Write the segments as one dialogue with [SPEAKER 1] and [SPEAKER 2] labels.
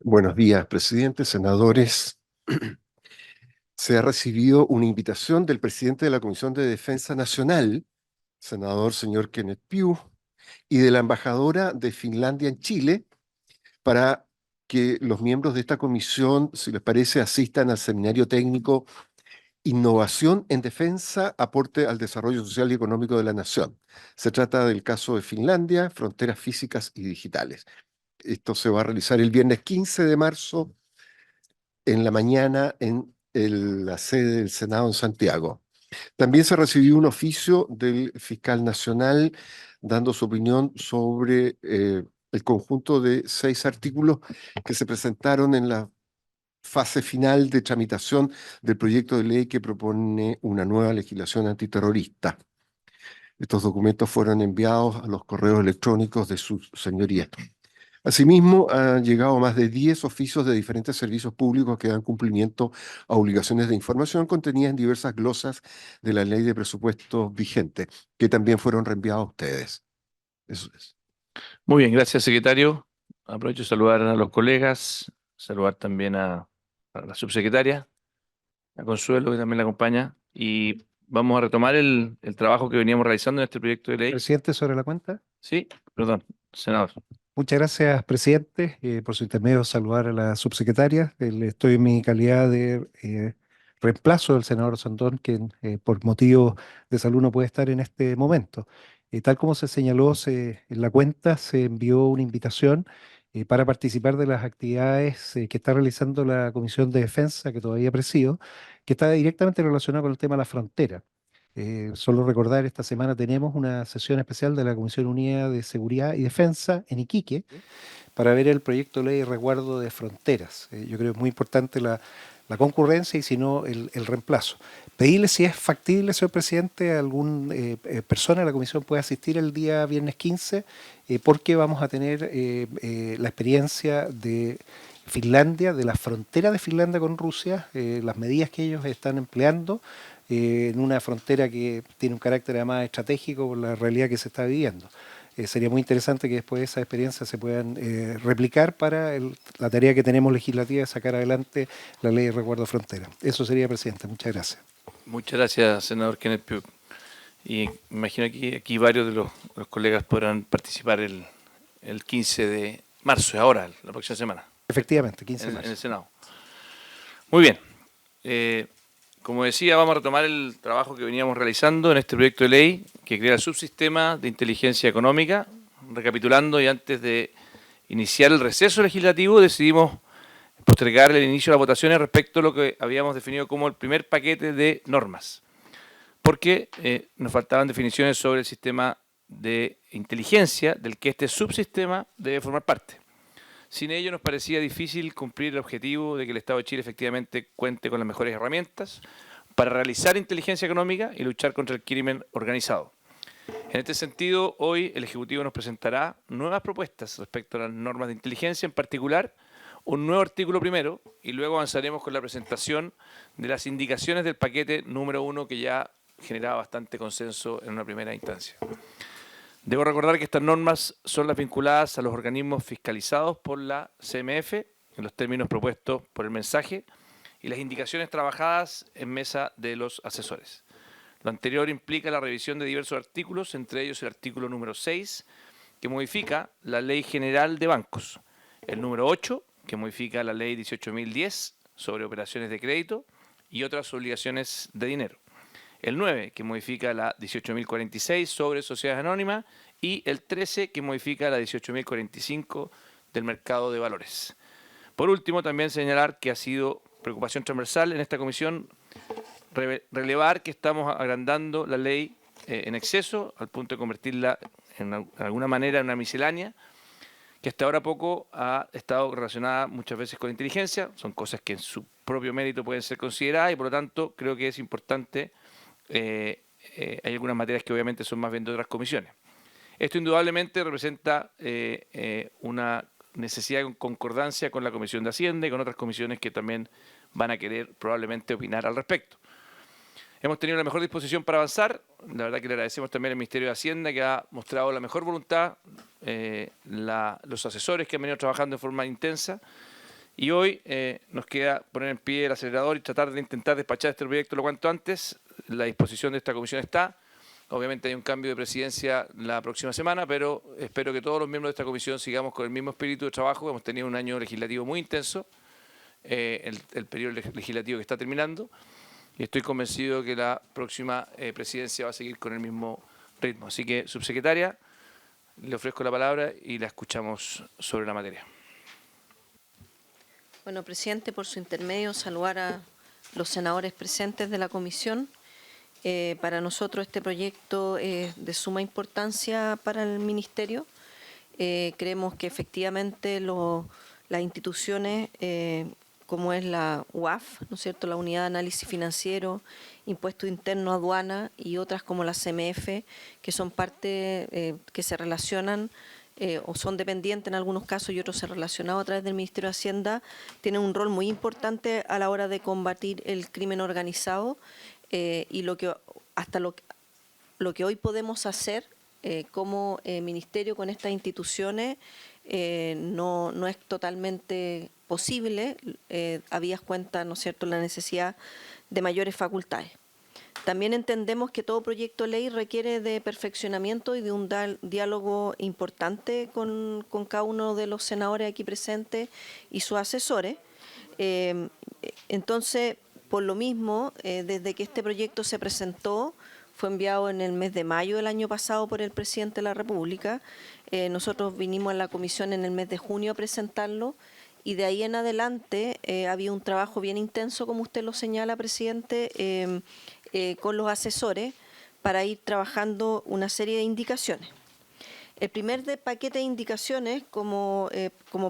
[SPEAKER 1] Buenos días, presidente, senadores. Se ha recibido una invitación del presidente de la Comisión de Defensa Nacional, senador señor Kenneth Pugh, y de la embajadora de Finlandia en Chile, para que los miembros de esta comisión, si les parece, asistan al seminario técnico Innovación en Defensa, aporte al desarrollo social y económico de la nación. Se trata del caso de Finlandia, fronteras físicas y digitales. Esto se va a realizar el viernes 15 de marzo en la mañana en la sede del Senado en Santiago. También se recibió un oficio del fiscal nacional dando su opinión sobre el conjunto de 6 artículos que se presentaron en la fase final de tramitación del proyecto de ley que propone una nueva legislación antiterrorista. Estos documentos fueron enviados a los correos electrónicos de sus señorías. Asimismo, han llegado más de 10 oficios de diferentes servicios públicos que dan cumplimiento a obligaciones de información contenidas en diversas glosas de la ley de presupuestos vigente, que también fueron reenviados a ustedes. Eso es.
[SPEAKER 2] Muy bien, gracias, secretario. Aprovecho de saludar a los colegas, saludar también a la subsecretaria, a Consuelo, que también la acompaña, y vamos a retomar el trabajo que veníamos realizando en este proyecto de ley.
[SPEAKER 3] Presidente, sobre la cuenta.
[SPEAKER 2] Sí, perdón, senador.
[SPEAKER 3] Muchas gracias, presidente. Por su intermedio, saludar a la subsecretaria. Estoy en mi calidad de reemplazo del senador Sandón, quien por motivos de salud no puede estar en este momento. Tal como se señaló en la cuenta, se envió una invitación para participar de las actividades que está realizando la Comisión de Defensa, que todavía presido, que está directamente relacionada con el tema de la frontera. Solo recordar, esta semana tenemos una sesión especial de la Comisión Unida de Seguridad y Defensa en Iquique para ver el proyecto de ley de resguardo de fronteras. Yo creo que es muy importante la concurrencia y si no el reemplazo. Pedirle si es factible, señor presidente, alguna persona de la comisión puede asistir el día viernes 15, porque vamos a tener la experiencia de Finlandia, de la frontera de Finlandia con Rusia, las medidas que ellos están empleando en una frontera que tiene un carácter además estratégico por la realidad que se está viviendo. Sería muy interesante que después de esa experiencia se puedan replicar para la tarea que tenemos legislativa de sacar adelante la ley de resguardo frontera. Eso sería, presidente. Muchas gracias.
[SPEAKER 2] Muchas gracias, senador Kenneth Pugh. Y me imagino que aquí varios de los colegas podrán participar el 15 de marzo, ahora, la próxima semana,
[SPEAKER 3] Efectivamente, 15 de
[SPEAKER 2] en
[SPEAKER 3] marzo.
[SPEAKER 2] el Senado. Muy bien. Como decía, vamos a retomar el trabajo que veníamos realizando en este proyecto de ley que crea el subsistema de inteligencia económica. Recapitulando, y antes de iniciar el receso legislativo, decidimos postergar el inicio de las votaciones respecto a lo que habíamos definido como el primer paquete de normas, porque nos faltaban definiciones sobre el sistema de inteligencia del que este subsistema debe formar parte. Sin ello nos parecía difícil cumplir el objetivo de que el Estado de Chile efectivamente cuente con las mejores herramientas para realizar inteligencia económica y luchar contra el crimen organizado. En este sentido, hoy el Ejecutivo nos presentará nuevas propuestas respecto a las normas de inteligencia, en particular un nuevo artículo primero, y luego avanzaremos con la presentación de las indicaciones del paquete número 1 que ya generaba bastante consenso en una primera instancia. Debo recordar que estas normas son las vinculadas a los organismos fiscalizados por la CMF, en los términos propuestos por el mensaje, y las indicaciones trabajadas en mesa de los asesores. Lo anterior implica la revisión de diversos artículos, entre ellos el artículo número 6, que modifica la Ley General de Bancos, el número 8, que modifica la Ley 18.010 sobre operaciones de crédito y otras obligaciones de dinero, el 9, que modifica la 18.046 sobre sociedades anónimas, y el 13, que modifica la 18.045 del mercado de valores. Por último, también señalar que ha sido preocupación transversal en esta comisión relevar que estamos agrandando la ley en exceso, al punto de convertirla en alguna manera en una miscelánea, que hasta ahora poco ha estado relacionada muchas veces con inteligencia. Son cosas que en su propio mérito pueden ser consideradas y por lo tanto creo que es importante. Hay algunas materias que obviamente son más bien de otras comisiones. Esto indudablemente representa una necesidad de concordancia con la Comisión de Hacienda y con otras comisiones que también van a querer probablemente opinar al respecto. Hemos tenido la mejor disposición para avanzar. La verdad que le agradecemos también al Ministerio de Hacienda, que ha mostrado la mejor voluntad, los asesores que han venido trabajando de forma intensa, Y hoy nos queda poner en pie el acelerador y tratar de intentar despachar este proyecto lo cuanto antes. La disposición de esta comisión está. Obviamente hay un cambio de presidencia la próxima semana, pero espero que todos los miembros de esta comisión sigamos con el mismo espíritu de trabajo. Hemos tenido un año legislativo muy intenso, el periodo legislativo que está terminando, y estoy convencido que la próxima presidencia va a seguir con el mismo ritmo. Así que, subsecretaria, le ofrezco la palabra y la escuchamos sobre la materia.
[SPEAKER 4] Bueno, presidente, por su intermedio, saludar a los senadores presentes de la comisión. Para nosotros este proyecto es de suma importancia para el Ministerio. Creemos que efectivamente las instituciones, como es la UAF, ¿no es cierto?, la Unidad de Análisis Financiero, Impuesto Interno, Aduana y otras como la CMF, que son parte que se relacionan o son dependientes en algunos casos y otros se relacionados a través del Ministerio de Hacienda, tienen un rol muy importante a la hora de combatir el crimen organizado. Y lo que hoy podemos hacer como ministerio con estas instituciones no es totalmente posible, habías cuenta, ¿no es cierto?, la necesidad de mayores facultades. También entendemos que todo proyecto de ley requiere de perfeccionamiento y de un diálogo importante con cada uno de los senadores aquí presentes y sus asesores. Entonces, por lo mismo, desde que este proyecto se presentó, fue enviado en el mes de mayo del año pasado por el presidente de la República. Nosotros vinimos a la comisión en el mes de junio a presentarlo y de ahí en adelante había un trabajo bien intenso, como usted lo señala, presidente, con los asesores para ir trabajando una serie de indicaciones. El primer paquete de indicaciones, como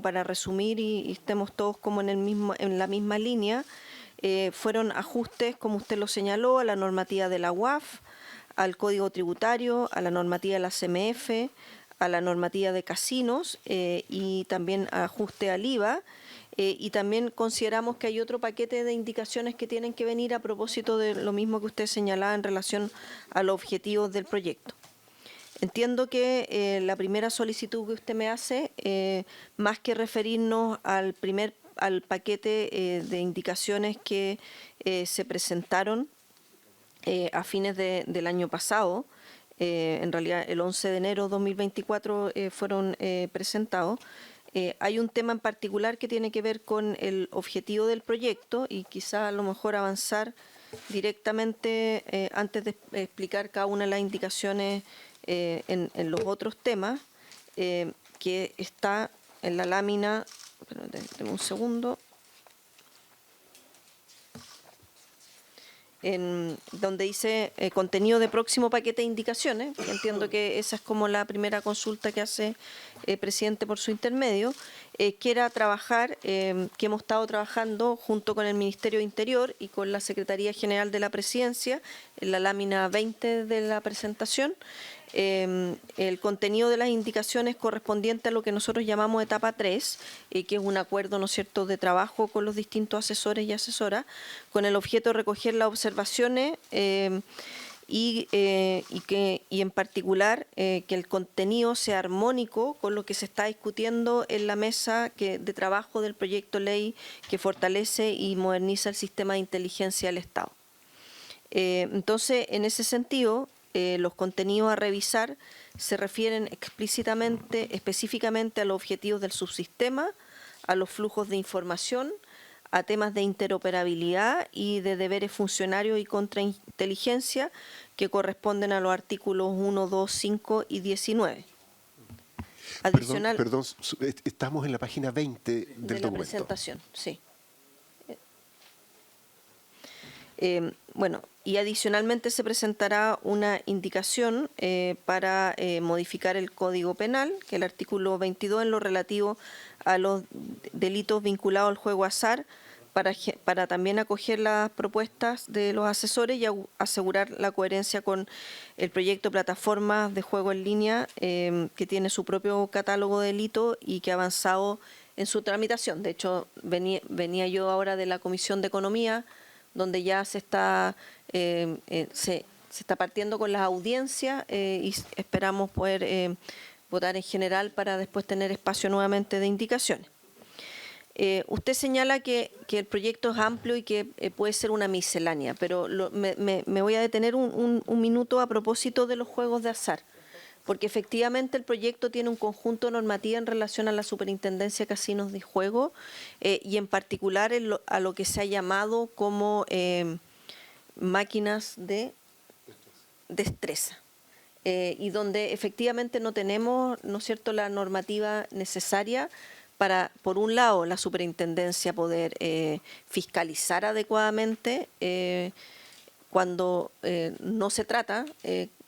[SPEAKER 4] para resumir y estemos todos como en la misma línea, fueron ajustes, como usted lo señaló, a la normativa de la UAF, al Código Tributario, a la normativa de la CMF, a la normativa de casinos y también ajuste al IVA. Y también consideramos que hay otro paquete de indicaciones que tienen que venir a propósito de lo mismo que usted señalaba en relación a los objetivos del proyecto. Entiendo que la primera solicitud que usted me hace, más que referirnos al paquete de indicaciones que se presentaron a fines del año pasado, en realidad el 11 de enero de 2024 fueron presentados. Hay un tema en particular que tiene que ver con el objetivo del proyecto y quizá a lo mejor avanzar directamente antes de explicar cada una de las indicaciones en los otros temas, que está en la lámina. Deme un segundo. Donde dice contenido de próximo paquete de indicaciones, entiendo que esa es como la primera consulta que hace presidente por su intermedio, que era trabajar, que hemos estado trabajando junto con el Ministerio de Interior y con la Secretaría General de la Presidencia, en la lámina 20 de la presentación, el contenido de las indicaciones correspondiente a lo que nosotros llamamos etapa 3, que es un acuerdo, ¿no es cierto?, de trabajo con los distintos asesores y asesoras, con el objeto de recoger las observaciones y en particular que el contenido sea armónico con lo que se está discutiendo en la mesa de trabajo del proyecto de ley que fortalece y moderniza el sistema de inteligencia del Estado. Entonces, en ese sentido, los contenidos a revisar se refieren específicamente a los objetivos del subsistema, a los flujos de información, a temas de interoperabilidad y de deberes funcionarios y contrainteligencia que corresponden a los artículos 1, 2, 5 y 19. Adicional,
[SPEAKER 1] Perdón, estamos en la página 20 del documento.
[SPEAKER 4] La presentación, sí. Bueno, y adicionalmente se presentará una indicación para modificar el Código Penal, que es el artículo 22 en lo relativo a los delitos vinculados al juego azar, para también acoger las propuestas de los asesores y asegurar la coherencia con el proyecto Plataformas de Juego en Línea, que tiene su propio catálogo de delitos y que ha avanzado en su tramitación. De hecho, venía yo ahora de la Comisión de Economía, donde ya se está partiendo con las audiencias y esperamos poder votar en general para después tener espacio nuevamente de indicaciones. Usted señala que el proyecto es amplio y que puede ser una miscelánea, pero me voy a detener un minuto a propósito de los juegos de azar, porque efectivamente el proyecto tiene un conjunto normativo en relación a la Superintendencia de Casinos de Juego y en particular a lo que se ha llamado como máquinas de destreza. Y donde efectivamente no tenemos, ¿no es cierto?, la normativa necesaria para, por un lado, la superintendencia poder fiscalizar adecuadamente cuando no se trata,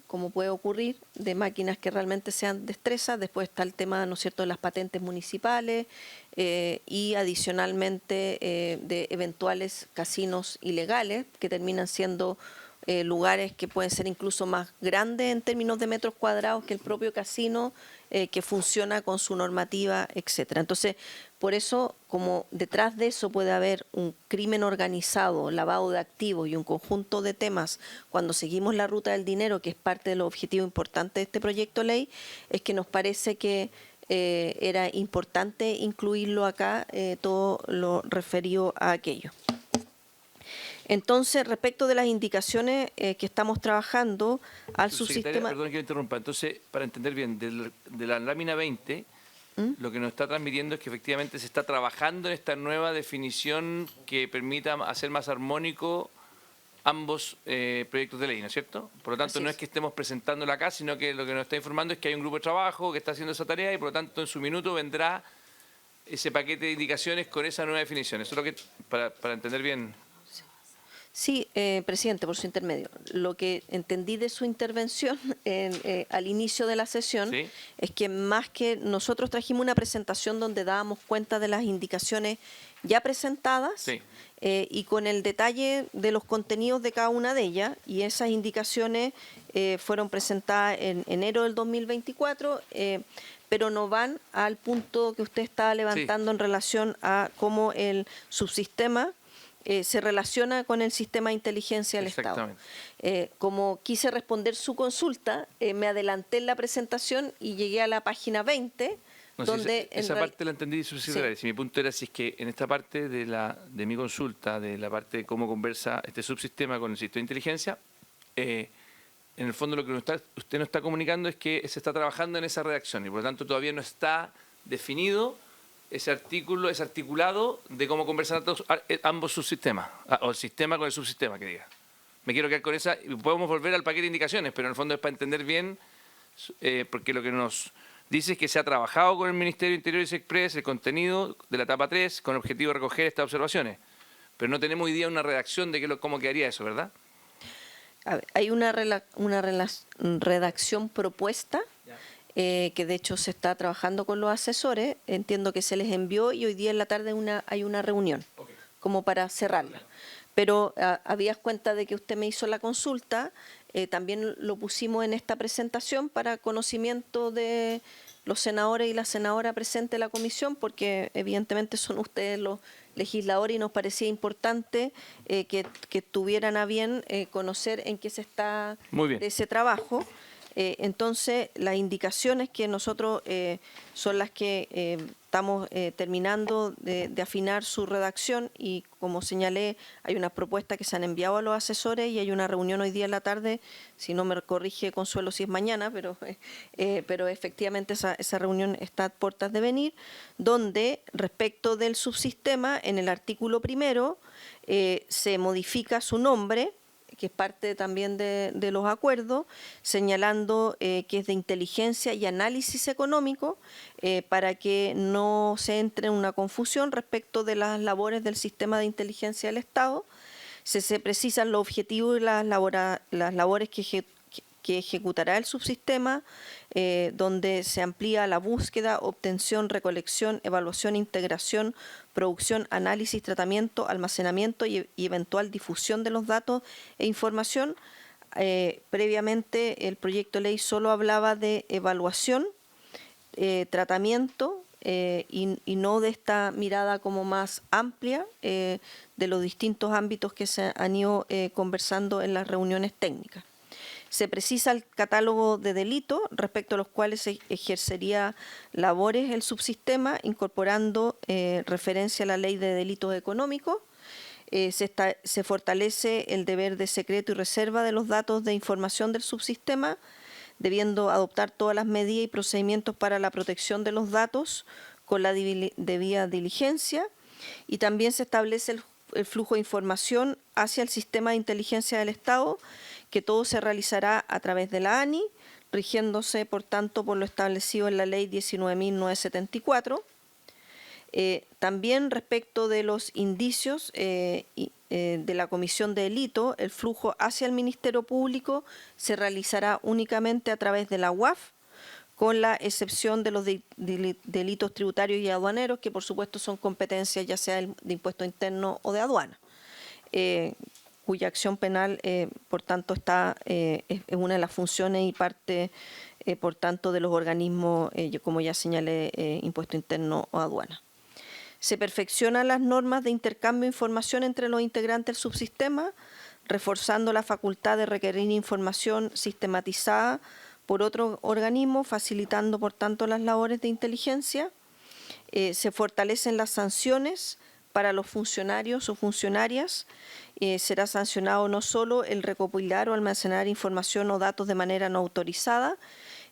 [SPEAKER 4] como puede ocurrir, de máquinas que realmente sean destrezas. Después está el tema, ¿no es cierto?, de las patentes municipales y adicionalmente de eventuales casinos ilegales que terminan siendo lugares que pueden ser incluso más grandes en términos de metros cuadrados que el propio casino, que funciona con su normativa, etcétera. Entonces, por eso, como detrás de eso puede haber un crimen organizado, lavado de activos y un conjunto de temas, cuando seguimos la ruta del dinero, que es parte de los objetivos importantes de este proyecto de ley, es que nos parece que era importante incluirlo acá, todo lo referido a aquello. Entonces, respecto de las indicaciones que estamos trabajando al subsistema...
[SPEAKER 2] Perdón que me interrumpa. Entonces, para entender bien, de la lámina 20, lo que nos está transmitiendo es que efectivamente se está trabajando en esta nueva definición que permita hacer más armónico ambos proyectos de ley, ¿no es cierto? Por lo tanto, no es que estemos presentándola acá, sino que lo que nos está informando es que hay un grupo de trabajo que está haciendo esa tarea y por lo tanto en su minuto vendrá ese paquete de indicaciones con esa nueva definición. Eso es lo que, para entender bien...
[SPEAKER 4] Sí, presidente, por su intermedio. Lo que entendí de su intervención al inicio de la sesión, ¿sí?, es que más que nosotros trajimos una presentación donde dábamos cuenta de las indicaciones ya presentadas, sí, y con el detalle de los contenidos de cada una de ellas, y esas indicaciones fueron presentadas en enero del 2024, pero no van al punto que usted estaba levantando, sí, en relación a cómo el subsistema se relaciona con el sistema de inteligencia del Estado. Como quise responder su consulta, me adelanté en la presentación y llegué a la página 20,
[SPEAKER 2] no,
[SPEAKER 4] donde...
[SPEAKER 2] esa parte la entendí, subsecretaria. Sí. Si mi punto era si es que en esta parte de mi consulta, de la parte de cómo conversa este subsistema con el sistema de inteligencia, en el fondo lo que usted nos está comunicando es que se está trabajando en esa redacción y por lo tanto todavía no está definido ese artículo, ese articulado de cómo conversan ambos subsistemas, o el sistema con el subsistema, que diga. Me quiero quedar con esa, y podemos volver al paquete de indicaciones, pero en el fondo es para entender bien, porque lo que nos dice es que se ha trabajado con el Ministerio de Interior y Sexpress el contenido de la etapa 3 con el objetivo de recoger estas observaciones, pero no tenemos hoy día una redacción de cómo quedaría eso, ¿verdad?
[SPEAKER 4] A ver, hay una redacción propuesta, que de hecho se está trabajando con los asesores, entiendo que se les envió y hoy día en la tarde hay una reunión, como para cerrarla. Pero habías cuenta de que usted me hizo la consulta, también lo pusimos en esta presentación para conocimiento de los senadores y la senadora presente en la comisión, porque evidentemente son ustedes los legisladores y nos parecía importante que tuvieran a bien conocer en qué se está de ese trabajo. Entonces, las indicaciones que nosotros son las que estamos terminando de afinar su redacción y, como señalé, hay unas propuestas que se han enviado a los asesores y hay una reunión hoy día en la tarde, si no me corrige Consuelo si es mañana, pero efectivamente esa reunión está a puertas de venir, donde respecto del subsistema, en el artículo 1, se modifica su nombre, que es parte también de los acuerdos, señalando que es de inteligencia y análisis económico, para que no se entre en una confusión respecto de las labores del sistema de inteligencia del Estado. Se precisan los objetivos y las labores que ejecutará el subsistema, donde se amplía la búsqueda, obtención, recolección, evaluación, integración, producción, análisis, tratamiento, almacenamiento y eventual difusión de los datos e información. Previamente el proyecto de ley solo hablaba de evaluación, tratamiento y no de esta mirada como más amplia de los distintos ámbitos que se han ido conversando en las reuniones técnicas. Se precisa el catálogo de delitos respecto a los cuales se ejercería labores el subsistema, incorporando referencia a la Ley de Delitos Económicos. Se fortalece el deber de secreto y reserva de los datos de información del subsistema, debiendo adoptar todas las medidas y procedimientos para la protección de los datos con la debida diligencia. Y también se establece el flujo de información hacia el sistema de inteligencia del Estado, que todo se realizará a través de la ANI, rigiéndose, por tanto, por lo establecido en la Ley 19.974. También respecto de los indicios de la comisión de delito, el flujo hacia el Ministerio Público se realizará únicamente a través de la UAF, con la excepción de los delitos tributarios y aduaneros, que por supuesto son competencias ya sea de impuesto interno o de aduana, cuya acción penal, por tanto, es una de las funciones y parte, por tanto, de los organismos, como ya señalé, impuesto interno o aduana. Se perfeccionan las normas de intercambio de información entre los integrantes del subsistema, reforzando la facultad de requerir información sistematizada por otro organismo, facilitando, por tanto, las labores de inteligencia. Se fortalecen las sanciones para los funcionarios o funcionarias. Será sancionado no solo el recopilar o almacenar información o datos de manera no autorizada,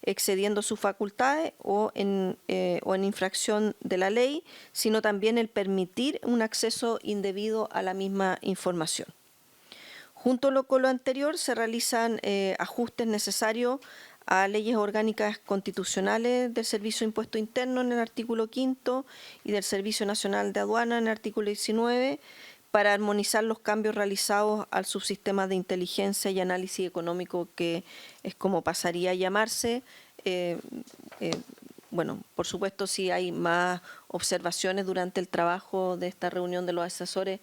[SPEAKER 4] excediendo sus facultades o en infracción de la ley, sino también el permitir un acceso indebido a la misma información. Junto con lo anterior, se realizan ajustes necesarios a leyes orgánicas constitucionales del Servicio de Impuesto Interno en el artículo 5 y del Servicio Nacional de Aduana en el artículo 19, para armonizar los cambios realizados al subsistema de inteligencia y análisis económico, que es como pasaría a llamarse. Bueno, por supuesto, si hay más observaciones durante el trabajo de esta reunión de los asesores,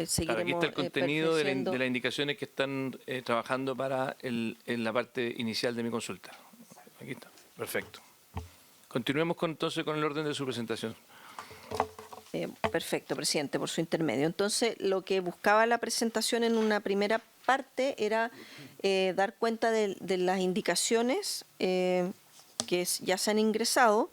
[SPEAKER 4] seguiremos
[SPEAKER 2] Claro, aquí está el contenido de
[SPEAKER 4] perfeccionando.
[SPEAKER 2] las indicaciones que están trabajando para en la parte inicial de mi consulta. Aquí está, perfecto. Continuemos entonces con el orden de su presentación.
[SPEAKER 4] Perfecto, presidente, por su intermedio. Entonces, lo que buscaba la presentación en una primera parte era dar cuenta de las indicaciones que ya se han ingresado.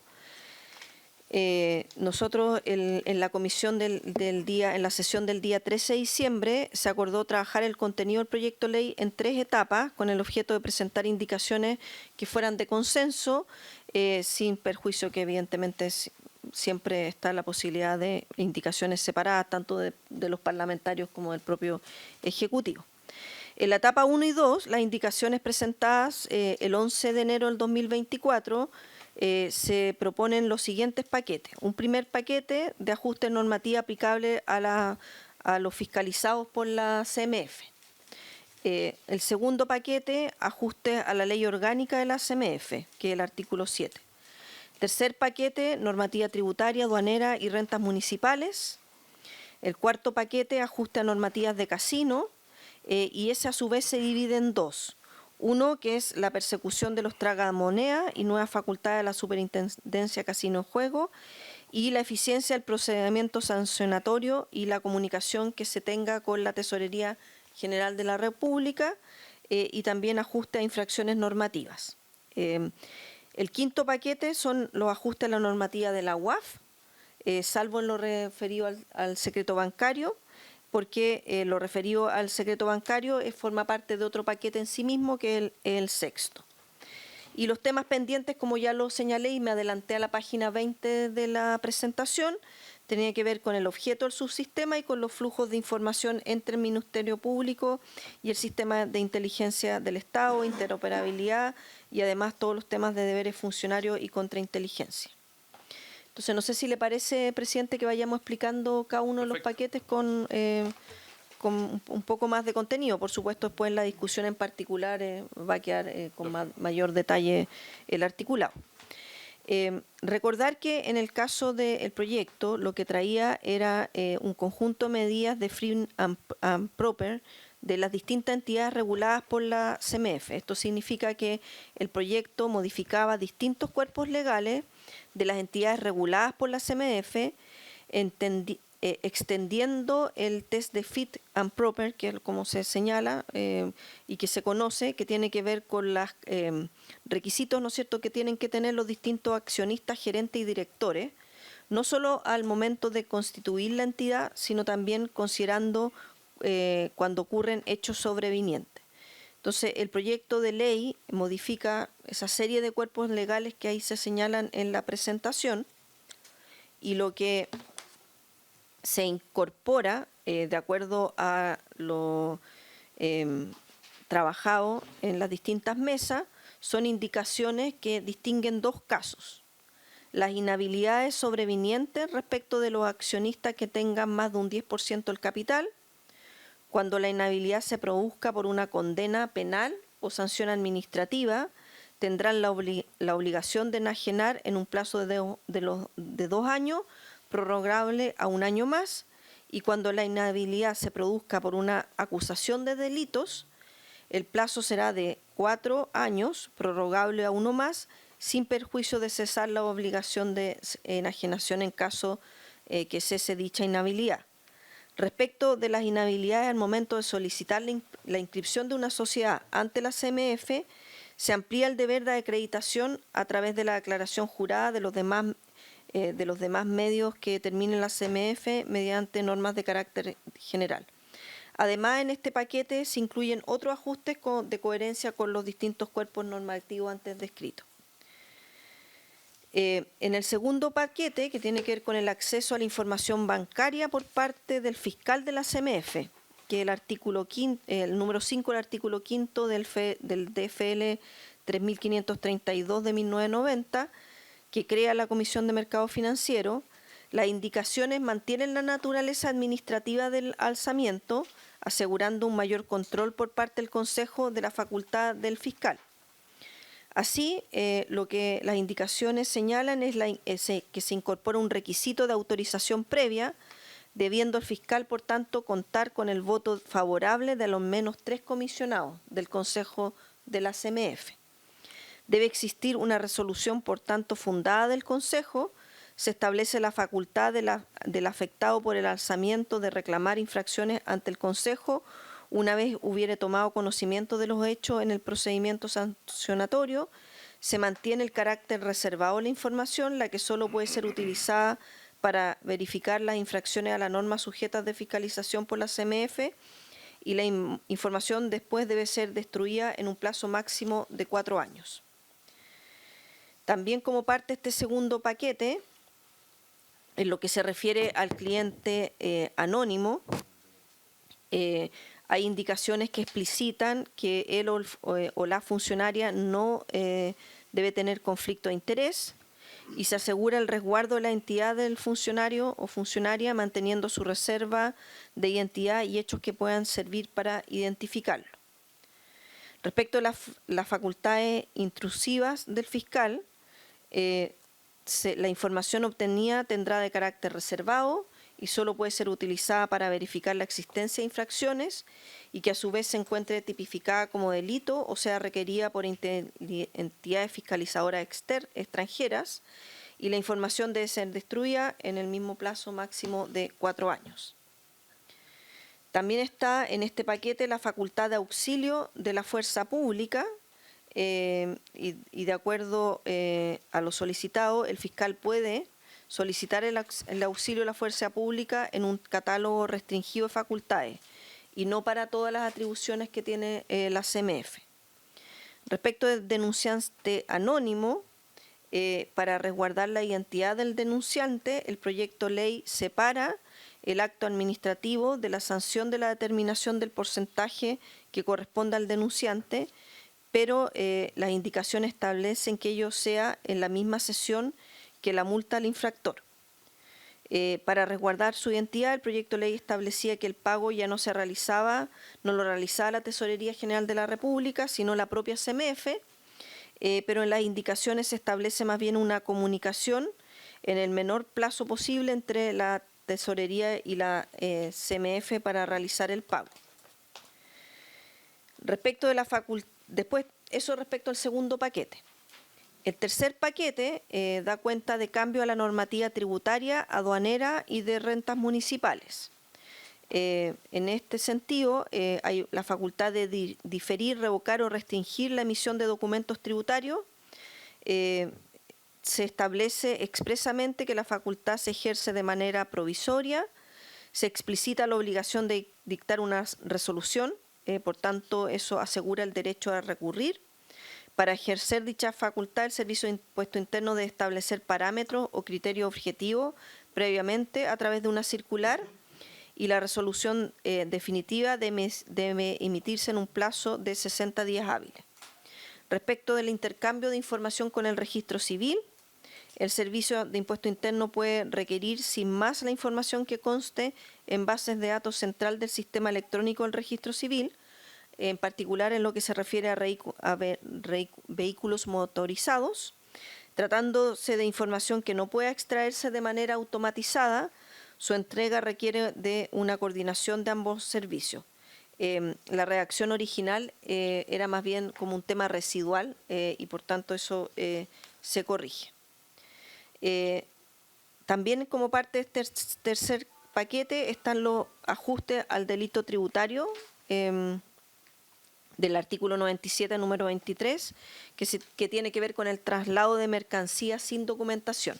[SPEAKER 4] Nosotros en la comisión en la sesión del día 13 de diciembre se acordó trabajar el contenido del proyecto de ley en 3 etapas, con el objeto de presentar indicaciones que fueran de consenso, sin perjuicio que evidentemente siempre está la posibilidad de indicaciones separadas, tanto de los parlamentarios como del propio Ejecutivo. En la etapa 1 y 2, las indicaciones presentadas el 11 de enero del 2024, se proponen los siguientes paquetes. Un primer paquete de ajuste normativa aplicable a los fiscalizados por la CMF. El segundo paquete, ajuste a la ley orgánica de la CMF, que es el artículo 7. Tercer paquete, normativa tributaria, aduanera y rentas municipales. El cuarto paquete, ajuste a normativas de casino, y ese a su vez se divide en dos. Uno, que es la persecución de los tragamonedas y nuevas facultades de la Superintendencia Casino y Juego, y la eficiencia del procedimiento sancionatorio y la comunicación que se tenga con la Tesorería General de la República, y también ajuste a infracciones normativas. El quinto paquete son los ajustes a la normativa de la UAF, salvo en lo referido al secreto bancario, porque lo referido al secreto bancario forma parte de otro paquete en sí mismo, que es el sexto. Y los temas pendientes, como ya lo señalé y me adelanté a la página 20 de la presentación, tenía que ver con el objeto del subsistema y con los flujos de información entre el Ministerio Público y el sistema de inteligencia del Estado, interoperabilidad y además todos los temas de deberes funcionarios y contrainteligencia. Entonces, no sé si le parece, presidente, que vayamos explicando cada uno de los paquetes con un poco más de contenido. Por supuesto, después en la discusión en particular va a quedar con mayor detalle el articulado. Recordar que en el caso del proyecto lo que traía era un conjunto de medidas de free and proper de las distintas entidades reguladas por la CMF. Esto significa que el proyecto modificaba distintos cuerpos legales de las entidades reguladas por la CMF, extendiendo el test de fit and proper, que es como se señala y que se conoce, que tiene que ver con los requisitos, ¿no es cierto?, que tienen que tener los distintos accionistas, gerentes y directores, no solo al momento de constituir la entidad, sino también considerando cuando ocurren hechos sobrevinientes. Entonces, el proyecto de ley modifica esa serie de cuerpos legales que ahí se señalan en la presentación, y lo que se incorpora, de acuerdo a lo trabajado en las distintas mesas, son indicaciones que distinguen dos casos: las inhabilidades sobrevinientes respecto de los accionistas que tengan más de un 10% del capital, cuando la inhabilidad se produzca por una condena penal o sanción administrativa, tendrán la obligación de enajenar en un plazo de 2 años, prorrogable a 1 año más, y cuando la inhabilidad se produzca por una acusación de delitos, el plazo será de 4 años, prorrogable a 1 más, sin perjuicio de cesar la obligación de enajenación en caso que cese dicha inhabilidad. Respecto de las inhabilidades al momento de solicitar la inscripción de una sociedad ante la CMF, se amplía el deber de acreditación a través de la declaración jurada de los demás medios que determinen la CMF mediante normas de carácter general. Además, en este paquete se incluyen otros ajustes de coherencia con los distintos cuerpos normativos antes descritos. En el segundo paquete, que tiene que ver con el acceso a la información bancaria por parte del fiscal de la CMF, que es el número 5 del artículo 5 del DFL 3532 de 1990, que crea la Comisión de Mercado Financiero, las indicaciones mantienen la naturaleza administrativa del alzamiento, asegurando un mayor control por parte del Consejo de la facultad del fiscal. Así, lo que las indicaciones señalan es que se incorpora un requisito de autorización previa, debiendo el fiscal, por tanto, contar con el voto favorable de al menos 3 comisionados del Consejo de la CMF. Debe existir una resolución, por tanto, fundada del Consejo. Se establece la facultad del afectado por el alzamiento de reclamar infracciones ante el Consejo una vez hubiere tomado conocimiento de los hechos en el procedimiento sancionatorio. Se mantiene el carácter reservado de la información, la que solo puede ser utilizada para verificar las infracciones a la norma sujetas de fiscalización por la CMF, y la información después debe ser destruida en un plazo máximo de 4 años. También, como parte de este segundo paquete, en lo que se refiere al cliente anónimo, hay indicaciones que explicitan que él o la funcionaria no debe tener conflicto de interés, y se asegura el resguardo de la identidad del funcionario o funcionaria, manteniendo su reserva de identidad y hechos que puedan servir para identificarlo. Respecto a las facultades intrusivas del fiscal, la información obtenida tendrá de carácter reservado y solo puede ser utilizada para verificar la existencia de infracciones, y que a su vez se encuentre tipificada como delito o sea requerida por entidades fiscalizadoras extranjeras, y la información debe ser destruida en el mismo plazo máximo de 4 años. También está en este paquete la facultad de auxilio de la fuerza pública, y de acuerdo a lo solicitado, el fiscal puede solicitar el auxilio de la fuerza pública en un catálogo restringido de facultades y no para todas las atribuciones que tiene la CMF. Respecto del denunciante anónimo, para resguardar la identidad del denunciante, el proyecto de ley separa el acto administrativo de la sanción de la determinación del porcentaje que corresponda al denunciante, pero las indicaciones establecen que ello sea en la misma sesión que la multa al infractor. Para resguardar su identidad, el proyecto de ley establecía que el pago ya no lo realizaba la Tesorería General de la República, sino la propia CMF, pero en las indicaciones se establece más bien una comunicación en el menor plazo posible entre la Tesorería y la CMF para realizar el pago. Respecto de la facultad, después, eso respecto al segundo paquete. El tercer paquete da cuenta de cambio a la normativa tributaria, aduanera y de rentas municipales. En este sentido, hay la facultad de diferir, revocar o restringir la emisión de documentos tributarios. Se establece expresamente que la facultad se ejerce de manera provisoria, se explicita la obligación de dictar una resolución, por tanto, eso asegura el derecho a recurrir. Para ejercer dicha facultad, el Servicio de Impuesto Interno debe establecer parámetros o criterios objetivos previamente a través de una circular, y la resolución definitiva debe emitirse en un plazo de 60 días hábiles. Respecto del intercambio de información con el registro civil, el Servicio de Impuesto Interno puede requerir sin más la información que conste en bases de datos central del sistema electrónico del registro civil, en particular en lo que se refiere a vehículos motorizados, tratándose de información que no pueda extraerse de manera automatizada. Su entrega requiere de una coordinación de ambos servicios. La redacción original era más bien como un tema residual y por tanto eso se corrige. También como parte de este tercer paquete están los ajustes al delito tributario del artículo 97, número 23, que tiene que ver con el traslado de mercancías sin documentación.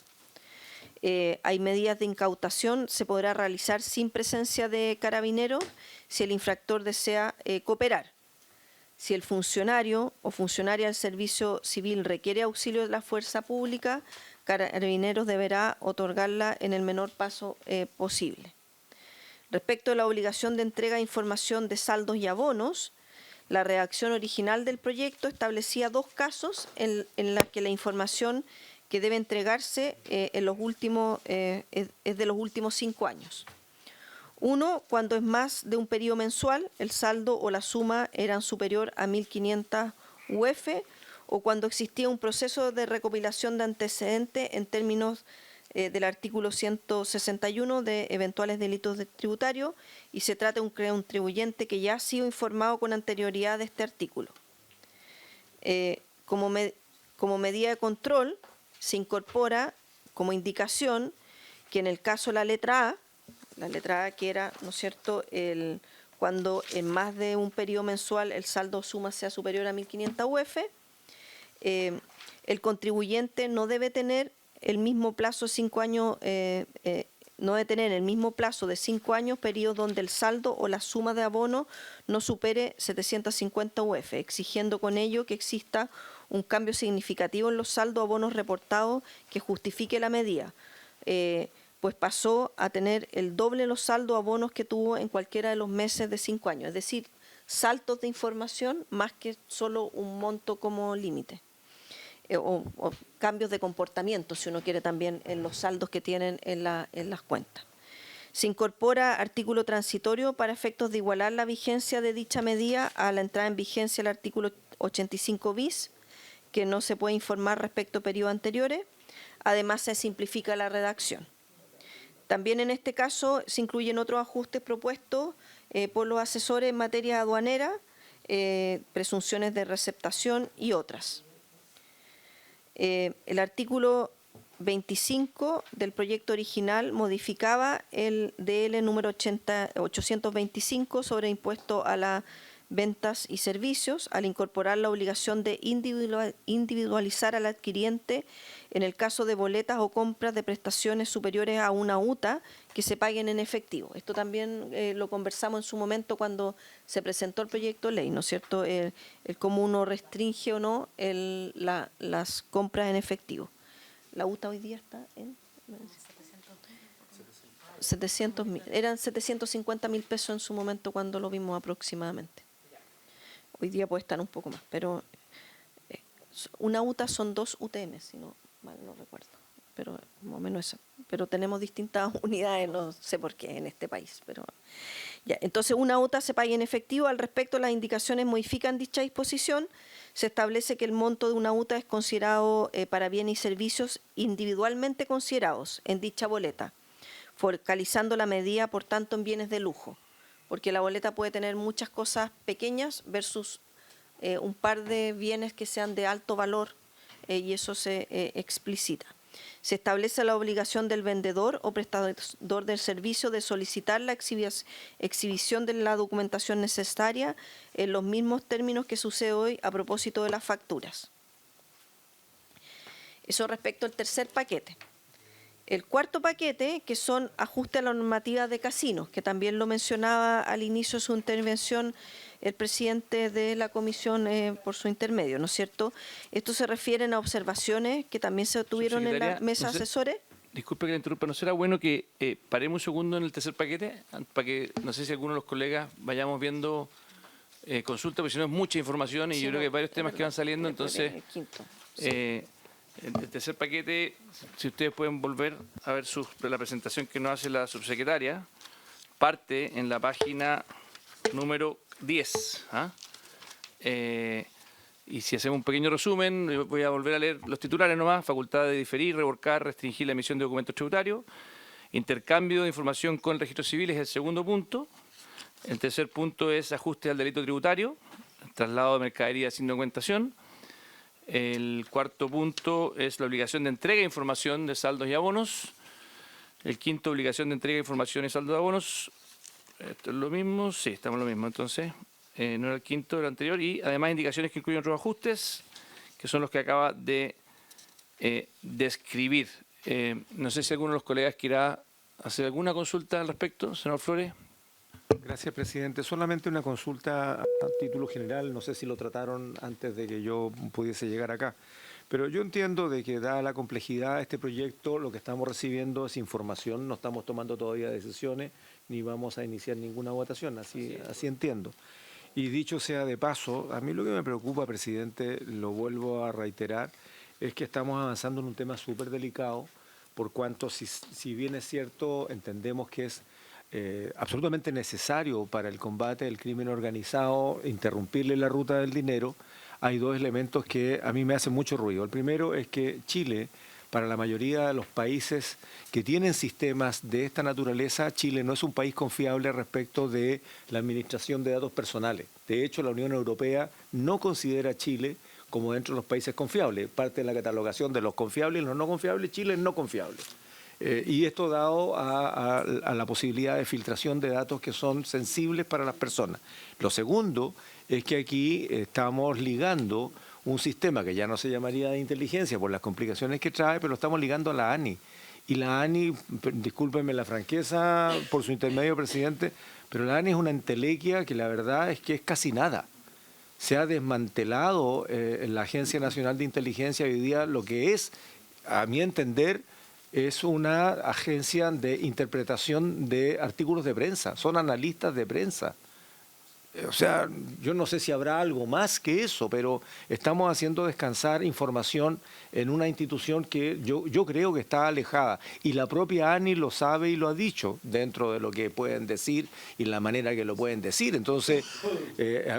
[SPEAKER 4] Hay medidas de incautación, se podrá realizar sin presencia de carabineros si el infractor desea cooperar. Si el funcionario o funcionaria del servicio civil requiere auxilio de la fuerza pública, Carabineros deberá otorgarla en el menor plazo posible. Respecto a la obligación de entrega de información de saldos y abonos, la redacción original del proyecto establecía 2 casos en los que la información que debe entregarse es de los últimos 5 años. Uno, cuando es más de un periodo mensual, el saldo o la suma eran superior a 1.500 UF, o cuando existía un proceso de recopilación de antecedentes en términos del artículo 161 de eventuales delitos tributarios, y se trata de un contribuyente que ya ha sido informado con anterioridad de este artículo. Como medida de control, se incorpora como indicación que en el caso de la letra A que era, ¿no es cierto?, cuando en más de un periodo mensual el saldo o suma sea superior a 1.500 UF, el contribuyente no debe tener el mismo plazo de 5 años, no debe tener el mismo plazo de 5 años, periodo donde el saldo o la suma de abono no supere 750 UF, exigiendo con ello que exista un cambio significativo en los saldos o abonos reportados que justifique la medida, pues pasó a tener el doble de los saldos o abonos que tuvo en cualquiera de los meses de 5 años, es decir, saltos de información más que solo un monto como límite. O cambios de comportamiento, si uno quiere, también en los saldos que tienen en las cuentas. Se incorpora artículo transitorio para efectos de igualar la vigencia de dicha medida a la entrada en vigencia del artículo 85 bis, que no se puede informar respecto a periodos anteriores. Además, se simplifica la redacción. También en este caso se incluyen otros ajustes propuestos por los asesores en materia aduanera, presunciones de receptación y otras. El artículo 25 del proyecto original modificaba el DL número 825 sobre impuesto a las ventas y servicios, al incorporar la obligación de individualizar al adquiriente en el caso de boletas o compras de prestaciones superiores a una UTA que se paguen en efectivo. Esto también lo conversamos en su momento cuando se presentó el proyecto de ley, ¿no es cierto?, el cómo uno restringe o no las compras en efectivo. La UTA hoy día está en 700.000, eran 750.000 pesos en su momento cuando lo vimos aproximadamente. Hoy día puede estar un poco más, pero una UTA son 2 UTM, si no mal no recuerdo, pero más o menos eso. Pero tenemos distintas unidades, no sé por qué en este país, pero ya. Entonces, una UTA se paga en efectivo. Al respecto, las indicaciones modifican dicha disposición. Se establece que el monto de una UTA es considerado para bienes y servicios individualmente considerados en dicha boleta, focalizando la medida, por tanto, en bienes de lujo, porque la boleta puede tener muchas cosas pequeñas versus un par de bienes que sean de alto valor y eso se explicita. Se establece la obligación del vendedor o prestador del servicio de solicitar la exhibición de la documentación necesaria en los mismos términos que sucede hoy a propósito de las facturas. Eso respecto al tercer paquete. El cuarto paquete, que son ajustes a la normativa de casinos, que también lo mencionaba al inicio de su intervención el presidente de la comisión por su intermedio, ¿no es cierto? Esto se refieren a observaciones que también se tuvieron en la mesa asesores.
[SPEAKER 2] Disculpe que la interrumpa, ¿no será bueno que paremos un segundo en el tercer paquete? Para que, no sé si alguno de los colegas vayamos viendo consulta, porque si no es mucha información y
[SPEAKER 4] Sí,
[SPEAKER 2] yo creo que hay varios temas
[SPEAKER 4] verdad.
[SPEAKER 2] que van saliendo, entonces...
[SPEAKER 4] El quinto. Sí.
[SPEAKER 2] El tercer paquete, si ustedes pueden volver a ver la presentación que nos hace la subsecretaria, parte en la página número 10. Y si hacemos un pequeño resumen, voy a volver a leer los titulares nomás: facultad de diferir, revocar, restringir la emisión de documentos tributarios, intercambio de información con el registro civil es el segundo punto. El tercer punto es ajuste al delito tributario, traslado de mercadería sin documentación. El cuarto punto es la obligación de entrega de información de saldos y abonos. El quinto, obligación de entrega de información y saldos de abonos. ¿Esto es lo mismo? Sí, estamos en lo mismo. Entonces, no era el quinto, era el anterior. Y además indicaciones que incluyen otros ajustes, que son los que acaba de describir. No sé si alguno de los colegas quiera hacer alguna consulta al respecto, senador Flores.
[SPEAKER 5] Gracias, presidente. Solamente una consulta a título general. No sé si lo trataron antes de que yo pudiese llegar acá. Pero yo entiendo de que, dada la complejidad de este proyecto, lo que estamos recibiendo es información. No estamos tomando todavía decisiones ni vamos a iniciar ninguna votación. Así entiendo. Y dicho sea de paso, a mí lo que me preocupa, presidente, lo vuelvo a reiterar, es que estamos avanzando en un tema súper delicado, por cuanto, si bien es cierto, entendemos que es absolutamente necesario para el combate del crimen organizado interrumpirle la ruta del dinero, hay dos elementos que a mí me hacen mucho ruido. El primero es que Chile, para la mayoría de los países que tienen sistemas de esta naturaleza, Chile no es un país confiable respecto de la administración de datos personales. De hecho, la Unión Europea no considera a Chile como dentro de los países confiables. Parte de la catalogación de los confiables y los no confiables, Chile es no confiable. Y esto dado a la posibilidad de filtración de datos que son sensibles para las personas. Lo segundo es que aquí estamos ligando un sistema que ya no se llamaría de inteligencia por las complicaciones que trae, pero lo estamos ligando a la ANI. Y la ANI, discúlpenme la franqueza por su intermedio, presidente, pero la ANI es una entelequia que la verdad es que es casi nada. Se ha desmantelado la Agencia Nacional de Inteligencia hoy día, lo que es, a mi entender, es una agencia de interpretación de artículos de prensa, son analistas de prensa. O sea, yo no sé si habrá algo más que eso, pero estamos haciendo descansar información en una institución que yo creo que está alejada. Y la propia ANI lo sabe y lo ha dicho dentro de lo que pueden decir y la manera que lo pueden decir. Entonces,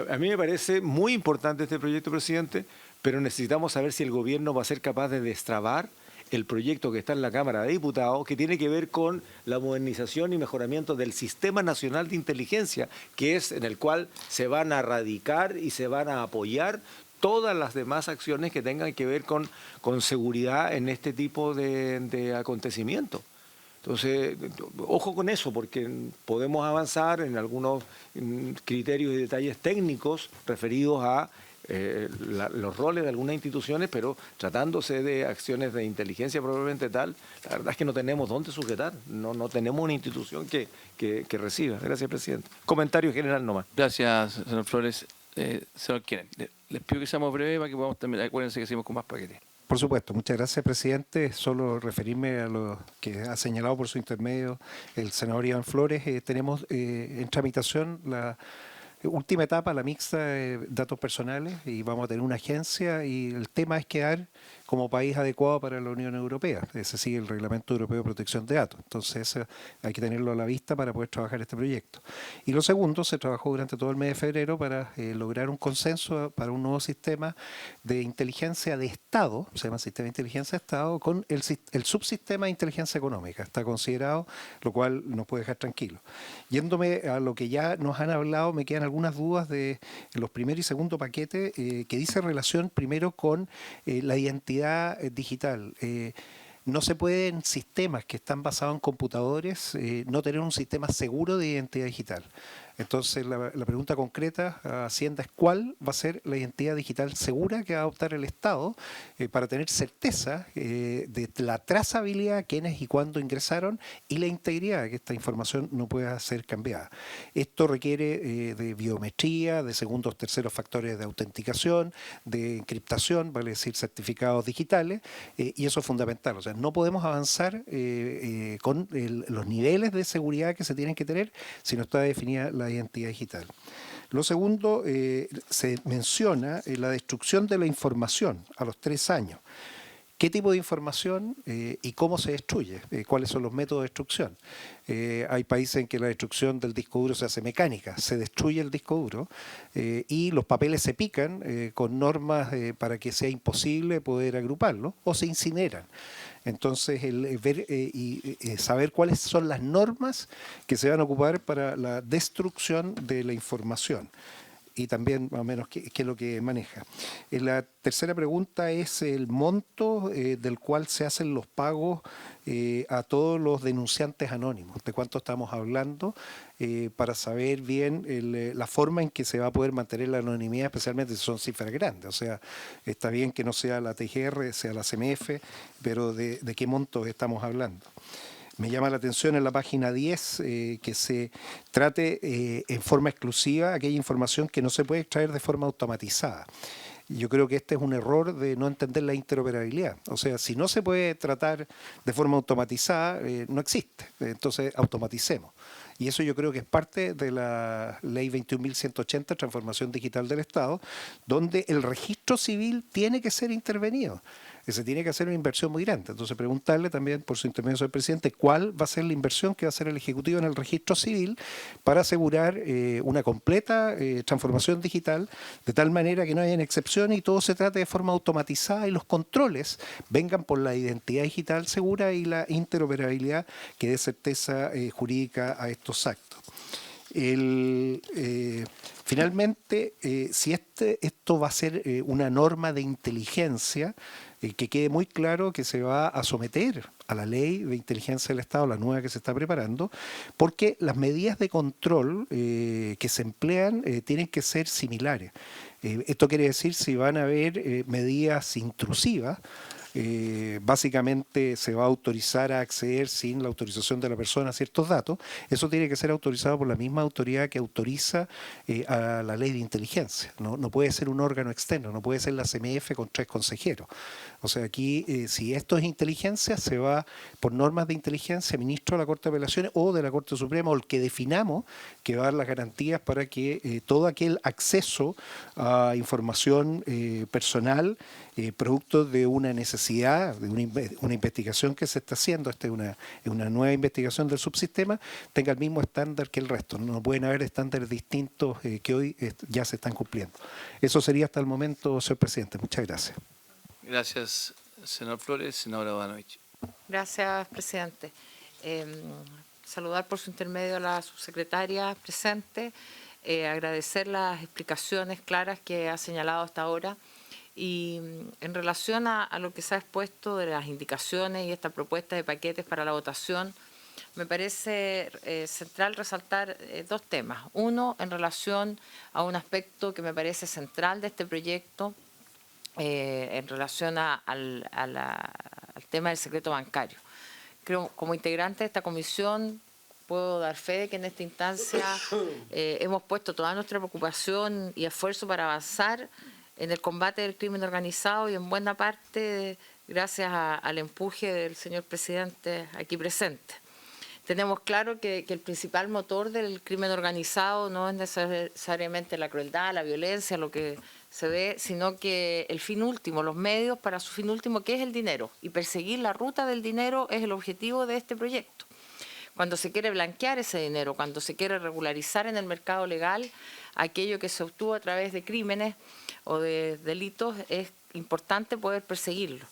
[SPEAKER 5] a mí me parece muy importante este proyecto, presidente, pero necesitamos saber si el gobierno va a ser capaz de destrabar el proyecto que está en la Cámara de Diputados, que tiene que ver con la modernización y mejoramiento del Sistema Nacional de Inteligencia, que es en el cual se van a radicar y se van a apoyar todas las demás acciones que tengan que ver con seguridad en este tipo de acontecimientos. Entonces, ojo con eso, porque podemos avanzar en algunos criterios y detalles técnicos referidos a los roles de algunas instituciones, pero tratándose de acciones de inteligencia probablemente tal, la verdad es que no tenemos dónde sujetar, no tenemos una institución que reciba. Gracias, presidente. Comentario general nomás.
[SPEAKER 2] Gracias, señor Flores. Señor Kenneth, les pido que seamos breves para que podamos terminar. Acuérdense que seguimos con más paquetes.
[SPEAKER 3] Por supuesto, muchas gracias, presidente. Solo referirme a lo que ha señalado por su intermedio el senador Iván Flores. Tenemos en tramitación la última etapa, la mixta de datos personales, y vamos a tener una agencia, y el tema es quedar como país adecuado para la Unión Europea. Ese sigue el Reglamento Europeo de Protección de Datos. Entonces hay que tenerlo a la vista para poder trabajar este proyecto. Y lo segundo, se trabajó durante todo el mes de febrero para lograr un consenso para un nuevo sistema de inteligencia de Estado, se llama Sistema de Inteligencia de Estado, con el subsistema de inteligencia económica. Está considerado, lo cual nos puede dejar tranquilos. Yéndome a lo que ya nos han hablado, me quedan algunas dudas de los primer y segundo paquetes, que dice relación primero con la identidad identidad digital. No se puede en sistemas que están basados en computadores no tener un sistema seguro de identidad digital. Entonces, la pregunta concreta a Hacienda es cuál va a ser la identidad digital segura que va a adoptar el Estado para tener certeza de la trazabilidad, quiénes y cuándo ingresaron y la integridad, de que esta información no pueda ser cambiada. Esto requiere de biometría, de segundos, terceros factores de autenticación, de encriptación, vale decir certificados digitales, y eso es fundamental. O sea, no podemos avanzar con los niveles de seguridad que se tienen que tener si no está definida la identidad digital. Lo segundo, se menciona la destrucción de la información a los 3 años. ¿Qué tipo de información y cómo se destruye? ¿Cuáles son los métodos de destrucción? Hay países en que la destrucción del disco duro se hace mecánica, se destruye el disco duro y los papeles se pican con normas para que sea imposible poder agruparlos o se incineran. Entonces, ver y saber cuáles son las normas que se van a ocupar para la destrucción de la información y también más o menos qué es lo que maneja. La tercera pregunta es el monto del cual se hacen los pagos a todos los denunciantes anónimos. ¿De cuánto estamos hablando? Para saber bien la forma en que se va a poder mantener la anonimidad, especialmente si son cifras grandes. O sea, está bien que no sea la TGR, sea la CMF, pero ¿de qué monto estamos hablando? Me llama la atención en la página 10 que se trate en forma exclusiva aquella información que no se puede extraer de forma automatizada. Yo creo que este es un error de no entender la interoperabilidad. O sea, si no se puede tratar de forma automatizada, no existe. Entonces, automaticemos. Y eso yo creo que es parte de la Ley 21.180, Transformación Digital del Estado, donde el registro civil tiene que ser intervenido. Se tiene que hacer una inversión muy grande. Entonces, preguntarle también, por su intermedio, señor presidente, cuál va a ser la inversión que va a hacer el Ejecutivo en el registro civil para asegurar una completa transformación digital, de tal manera que no hayan excepciones y todo se trate de forma automatizada y los controles vengan por la identidad digital segura y la interoperabilidad que dé certeza jurídica a estos actos. Finalmente, si esto va a ser una norma de inteligencia, que quede muy claro que se va a someter a la ley de inteligencia del Estado, la nueva que se está preparando, porque las medidas de control que se emplean tienen que ser similares. Esto quiere decir si van a haber medidas intrusivas, básicamente se va a autorizar a acceder sin la autorización de la persona a ciertos datos. Eso tiene que ser autorizado por la misma autoridad que autoriza a la ley de inteligencia. No puede ser un órgano externo, no puede ser la CMF con 3 consejeros. O sea, aquí, si esto es inteligencia, se va por normas de inteligencia, ministro de la Corte de Apelaciones o de la Corte Suprema, o el que definamos, que va a dar las garantías para que todo aquel acceso a información personal, producto de una necesidad, de una investigación que se está haciendo, esta es una nueva investigación del subsistema, tenga el mismo estándar que el resto. No pueden haber estándares distintos que hoy ya se están cumpliendo. Eso sería hasta el momento, señor presidente. Muchas gracias.
[SPEAKER 2] Gracias, senador Flores. Senadora Bodanovich.
[SPEAKER 6] Gracias, presidente. Saludar por su intermedio a la subsecretaria presente, agradecer las explicaciones claras que ha señalado hasta ahora y en relación a lo que se ha expuesto de las indicaciones y esta propuesta de paquetes para la votación, me parece central resaltar 2 temas. Uno, en relación a un aspecto que me parece central de este proyecto, en relación al tema del secreto bancario. Creo, como integrante de esta comisión, puedo dar fe de que en esta instancia hemos puesto toda nuestra preocupación y esfuerzo para avanzar en el combate del crimen organizado y en buena parte gracias al empuje del señor presidente aquí presente. Tenemos claro que el principal motor del crimen organizado no es necesariamente la crueldad, la violencia, lo que se ve, sino que el fin último, los medios para su fin último, que es el dinero. Y perseguir la ruta del dinero es el objetivo de este proyecto. Cuando se quiere blanquear ese dinero, cuando se quiere regularizar en el mercado legal aquello que se obtuvo a través de crímenes o de delitos, es importante poder perseguirlo.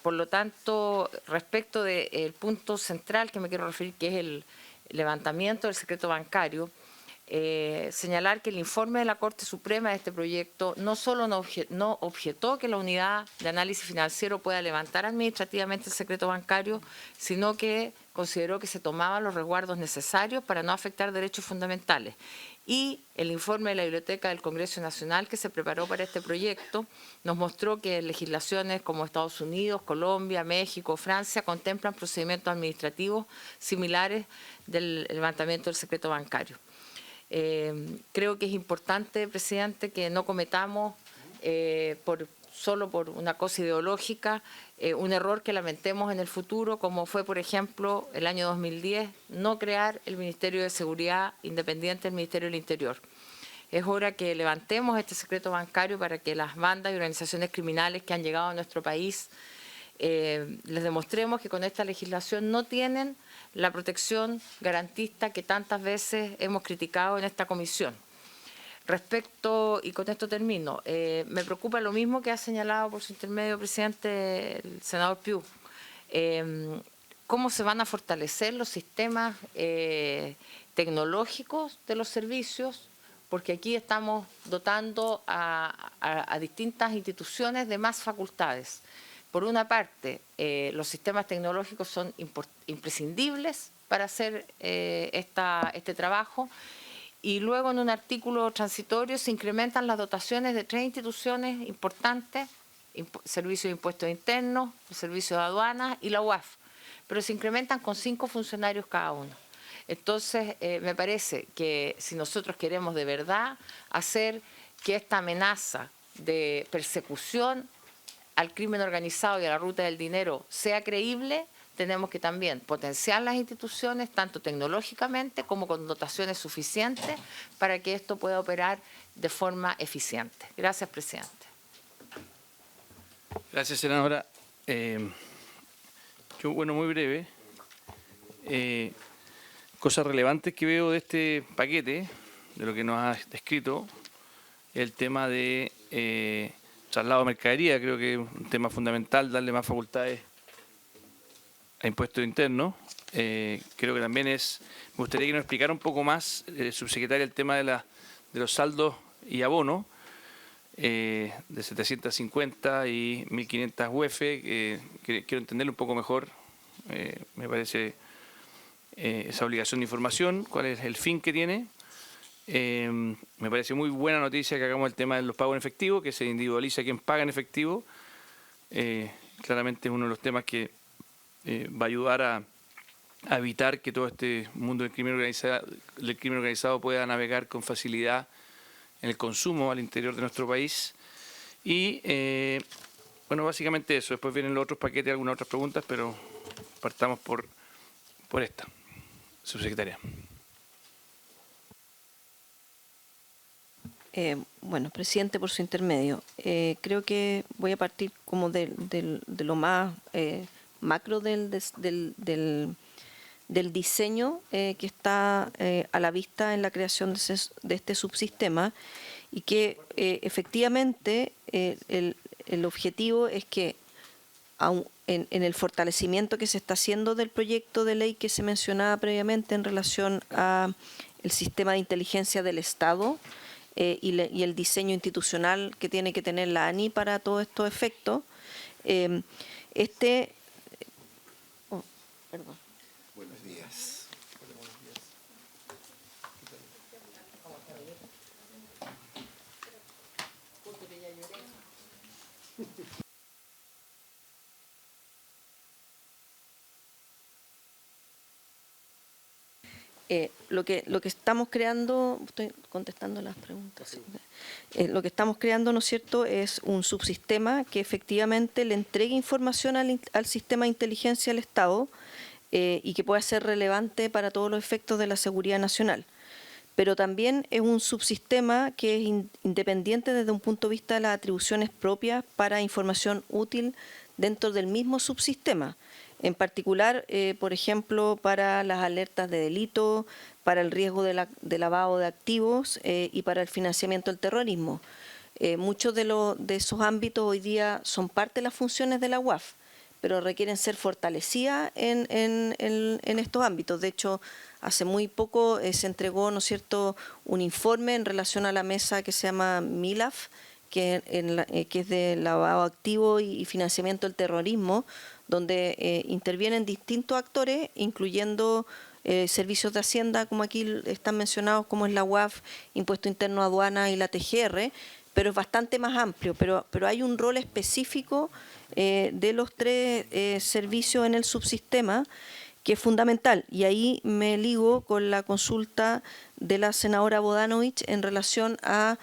[SPEAKER 6] Por lo tanto, respecto del punto central que me quiero referir, que es el levantamiento del secreto bancario, señalar que el informe de la Corte Suprema de este proyecto no solo no objetó que la unidad de análisis financiero pueda levantar administrativamente el secreto bancario, sino que consideró que se tomaban los resguardos necesarios para no afectar derechos fundamentales. Y el informe de la Biblioteca del Congreso Nacional que se preparó para este proyecto nos mostró que legislaciones como Estados Unidos, Colombia, México, Francia contemplan procedimientos administrativos similares del levantamiento del secreto bancario. Creo que es importante, presidente, que no cometamos solo por una cosa ideológica un error que lamentemos en el futuro, como fue, por ejemplo, el año 2010, no crear el Ministerio de Seguridad independiente del Ministerio del Interior. Es hora que levantemos este secreto bancario para que las bandas y organizaciones criminales que han llegado a nuestro país les demostremos que con esta legislación no tienen la protección garantista que tantas veces hemos criticado en esta comisión. Respecto, y con esto termino, me preocupa lo mismo que ha señalado por su intermedio, presidente, el senador Piu. ¿Cómo se van a fortalecer los sistemas tecnológicos de los servicios? Porque aquí estamos dotando a distintas instituciones de más facultades. Por una parte, los sistemas tecnológicos son imprescindibles para hacer este trabajo, y luego en un artículo transitorio se incrementan las dotaciones de 3 instituciones importantes, Servicio de Impuestos Internos, el Servicio de Aduanas y la UAF, pero se incrementan con 5 funcionarios cada uno. Entonces, me parece que si nosotros queremos de verdad hacer que esta amenaza de persecución al crimen organizado y a la ruta del dinero sea creíble, tenemos que también potenciar las instituciones, tanto tecnológicamente como con dotaciones suficientes para que esto pueda operar de forma eficiente. Gracias, presidente.
[SPEAKER 2] Gracias, senadora. Yo, bueno, muy breve. Cosas relevantes que veo de este paquete, de lo que nos ha descrito, el tema de traslado de mercadería. Creo que es un tema fundamental, darle más facultades a impuestos internos. Creo que también me gustaría que nos explicara un poco más, subsecretaria, el tema de los saldos y abonos de 750 y 1.500 UF. Quiero entenderlo un poco mejor. Me parece esa obligación de información, cuál es el fin que tiene. Me parece muy buena noticia que hagamos el tema de los pagos en efectivo, que se individualiza quién paga en efectivo. Claramente es uno de los temas que va a ayudar a evitar que todo este mundo del crimen organizado pueda navegar con facilidad en el consumo al interior de nuestro país. Y bueno, básicamente eso. Después vienen los otros paquetes, algunas otras preguntas, pero partamos por esta. Subsecretaria.
[SPEAKER 4] Bueno, presidente, por su intermedio, creo que voy a partir como de lo más macro del diseño que está a la vista en la creación de este subsistema, y que efectivamente el objetivo es que en el fortalecimiento que se está haciendo del proyecto de ley que se mencionaba previamente en relación a el sistema de inteligencia del Estado y el diseño institucional que tiene que tener la ANI para todos estos efectos, perdón.
[SPEAKER 1] Buenos días.
[SPEAKER 4] Lo que estamos creando, estoy contestando las preguntas, lo que estamos creando, ¿no es cierto?, es un subsistema que efectivamente le entregue información al sistema de inteligencia del Estado y que pueda ser relevante para todos los efectos de la seguridad nacional. Pero también es un subsistema que es independiente desde un punto de vista de las atribuciones propias para información útil dentro del mismo subsistema. En particular, por ejemplo, para las alertas de delito, para el riesgo de lavado de activos y para el financiamiento del terrorismo. Muchos de esos ámbitos hoy día son parte de las funciones de la UAF, pero requieren ser fortalecidas en estos ámbitos. De hecho, hace muy poco se entregó, ¿no es cierto?, un informe en relación a la mesa que se llama MILAF, que es de lavado activo y financiamiento del terrorismo, donde intervienen distintos actores, incluyendo servicios de Hacienda, como aquí están mencionados, como es la UAF, Impuesto Interno, Aduana y la TGR, pero es bastante más amplio. Pero hay un rol específico de los tres servicios en el subsistema que es fundamental. Y ahí me ligo con la consulta de la senadora Bodanovich en relación a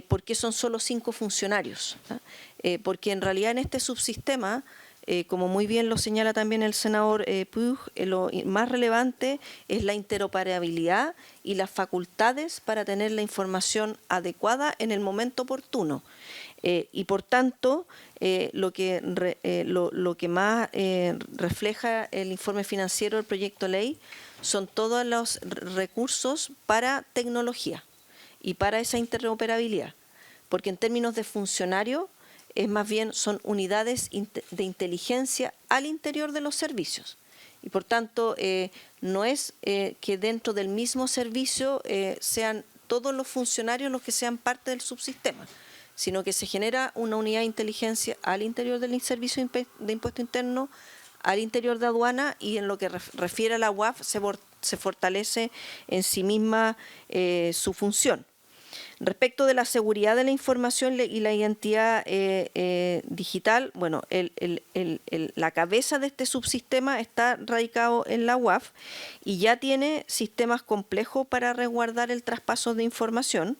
[SPEAKER 4] por qué son solo 5 funcionarios. Porque en realidad en este subsistema, como muy bien lo señala también el senador Puig, lo más relevante es la interoperabilidad y las facultades para tener la información adecuada en el momento oportuno. Y por tanto, lo que más refleja el informe financiero del proyecto de ley son todos los recursos para tecnología y para esa interoperabilidad. Porque en términos de funcionario, es más bien son unidades de inteligencia al interior de los servicios. Y por tanto, no es que dentro del mismo servicio sean todos los funcionarios los que sean parte del subsistema, sino que se genera una unidad de inteligencia al interior del servicio de impuesto interno, al interior de aduana, y en lo que refiere a la UAF se fortalece en sí misma su función. Respecto de la seguridad de la información y la identidad digital, bueno, la cabeza de este subsistema está radicado en la UAF y ya tiene sistemas complejos para resguardar el traspaso de información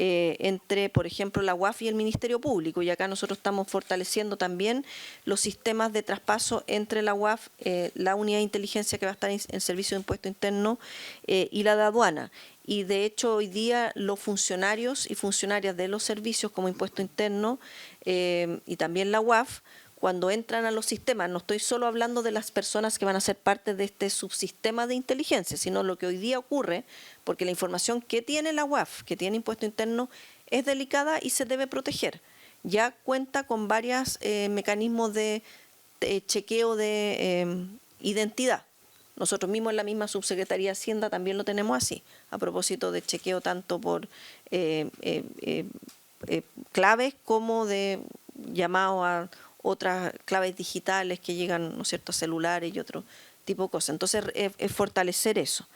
[SPEAKER 4] entre, por ejemplo, la UAF y el Ministerio Público. Y acá nosotros estamos fortaleciendo también los sistemas de traspaso entre la UAF, la unidad de inteligencia que va a estar en servicio de impuesto interno y la de aduana. Y de hecho hoy día los funcionarios y funcionarias de los servicios como impuesto interno y también la UAF, cuando entran a los sistemas, no estoy solo hablando de las personas que van a ser parte de este subsistema de inteligencia, sino lo que hoy día ocurre, porque la información que tiene la UAF, que tiene impuesto interno, es delicada y se debe proteger. Ya cuenta con varios mecanismos de chequeo de identidad. Nosotros mismos en la misma Subsecretaría de Hacienda también lo tenemos así, a propósito de chequeo tanto por claves como de llamado a otras claves digitales que llegan, ¿no es cierto?, a celulares y otro tipo de cosas. Entonces, es fortalecer eso.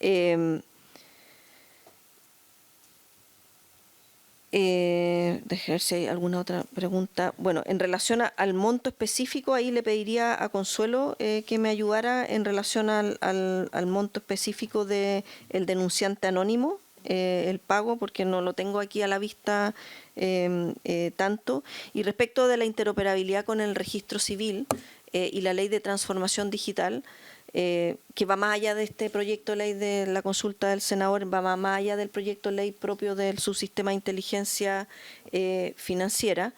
[SPEAKER 4] Déjame ver si hay alguna otra pregunta. Bueno, en relación al monto específico, ahí le pediría a Consuelo que me ayudara en relación al monto específico del denunciante anónimo, el pago, porque no lo tengo aquí a la vista tanto. Y respecto de la interoperabilidad con el registro civil y la ley de transformación digital, que va más allá de este proyecto de ley de la consulta del senador, va más allá del proyecto de ley propio del subsistema de inteligencia financiera.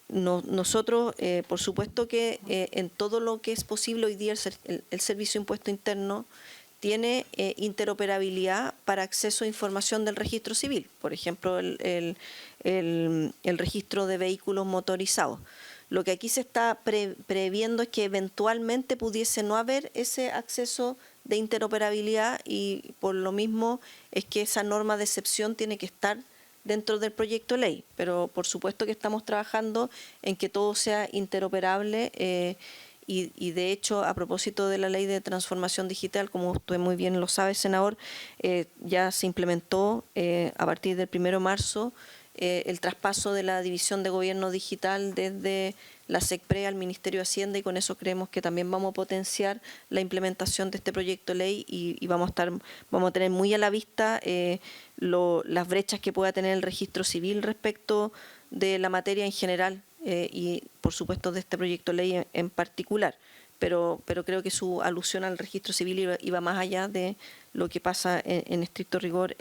[SPEAKER 4] Nosotros, por supuesto que en todo lo que es posible hoy día el Servicio de Impuesto Interno tiene interoperabilidad para acceso a información del registro civil, por ejemplo, el registro de vehículos motorizados. Lo que aquí se está previendo es que eventualmente pudiese no haber ese acceso de interoperabilidad y por lo mismo es que esa norma de excepción tiene que estar dentro del proyecto de ley. Pero por supuesto que estamos trabajando en que todo sea interoperable y de hecho a propósito de la ley de transformación digital, como usted muy bien lo sabe, senador, ya se implementó a partir del 1 de marzo el traspaso de la División de Gobierno Digital desde la SECPRE al Ministerio de Hacienda y con eso creemos que también vamos a potenciar la implementación de este proyecto de ley y vamos a tener muy a la vista las brechas que pueda tener el registro civil respecto de la materia en general y por supuesto de este proyecto de ley en particular. Pero creo que su alusión al registro civil iba más allá de lo que pasa en estricto rigor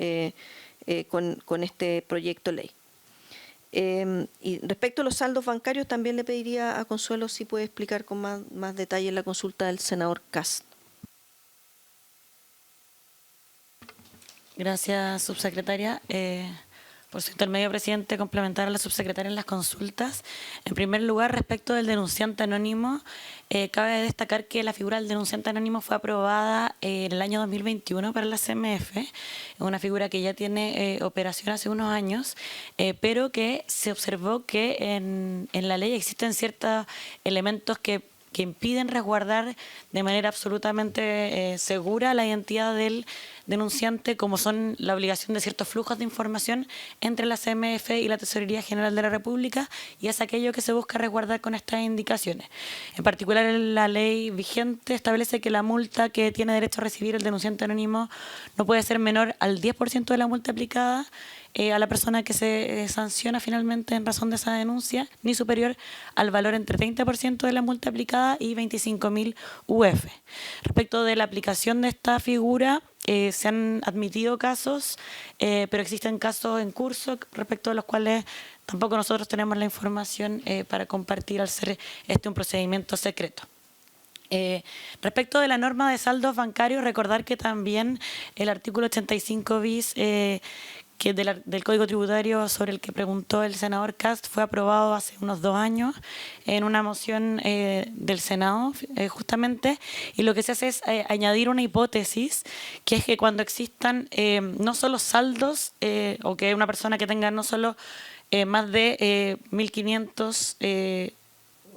[SPEAKER 4] con este proyecto de ley. Y respecto a los saldos bancarios, también le pediría a Consuelo si puede explicar con más detalle la consulta del senador Kast.
[SPEAKER 7] Gracias, subsecretaria. Por su intermedio, presidente, complementar a la subsecretaria en las consultas. En primer lugar, respecto del denunciante anónimo, cabe destacar que la figura del denunciante anónimo fue aprobada en el año 2021 para la CMF, una figura que ya tiene operación hace unos años, pero que se observó que en la ley existen ciertos elementos que impiden resguardar de manera absolutamente segura la identidad del denunciante, como son la obligación de ciertos flujos de información entre la CMF y la Tesorería General de la República, y es aquello que se busca resguardar con estas indicaciones. En particular, la ley vigente establece que la multa que tiene derecho a recibir el denunciante anónimo no puede ser menor al 10% de la multa aplicada a la persona que se sanciona finalmente en razón de esa denuncia, ni superior al valor entre 30% de la multa aplicada y 25.000 UF. Respecto de la aplicación de esta figura, se han admitido casos, pero existen casos en curso respecto a los cuales tampoco nosotros tenemos la información para compartir al ser un procedimiento secreto. Respecto de la norma de saldos bancarios, recordar que también el artículo 85 bis que del Código Tributario, sobre el que preguntó el senador Cast, fue aprobado hace unos 2 años en una moción del Senado, justamente, y lo que se hace es añadir una hipótesis, que es que cuando existan no solo saldos, o que una persona que tenga no solo más de 1.500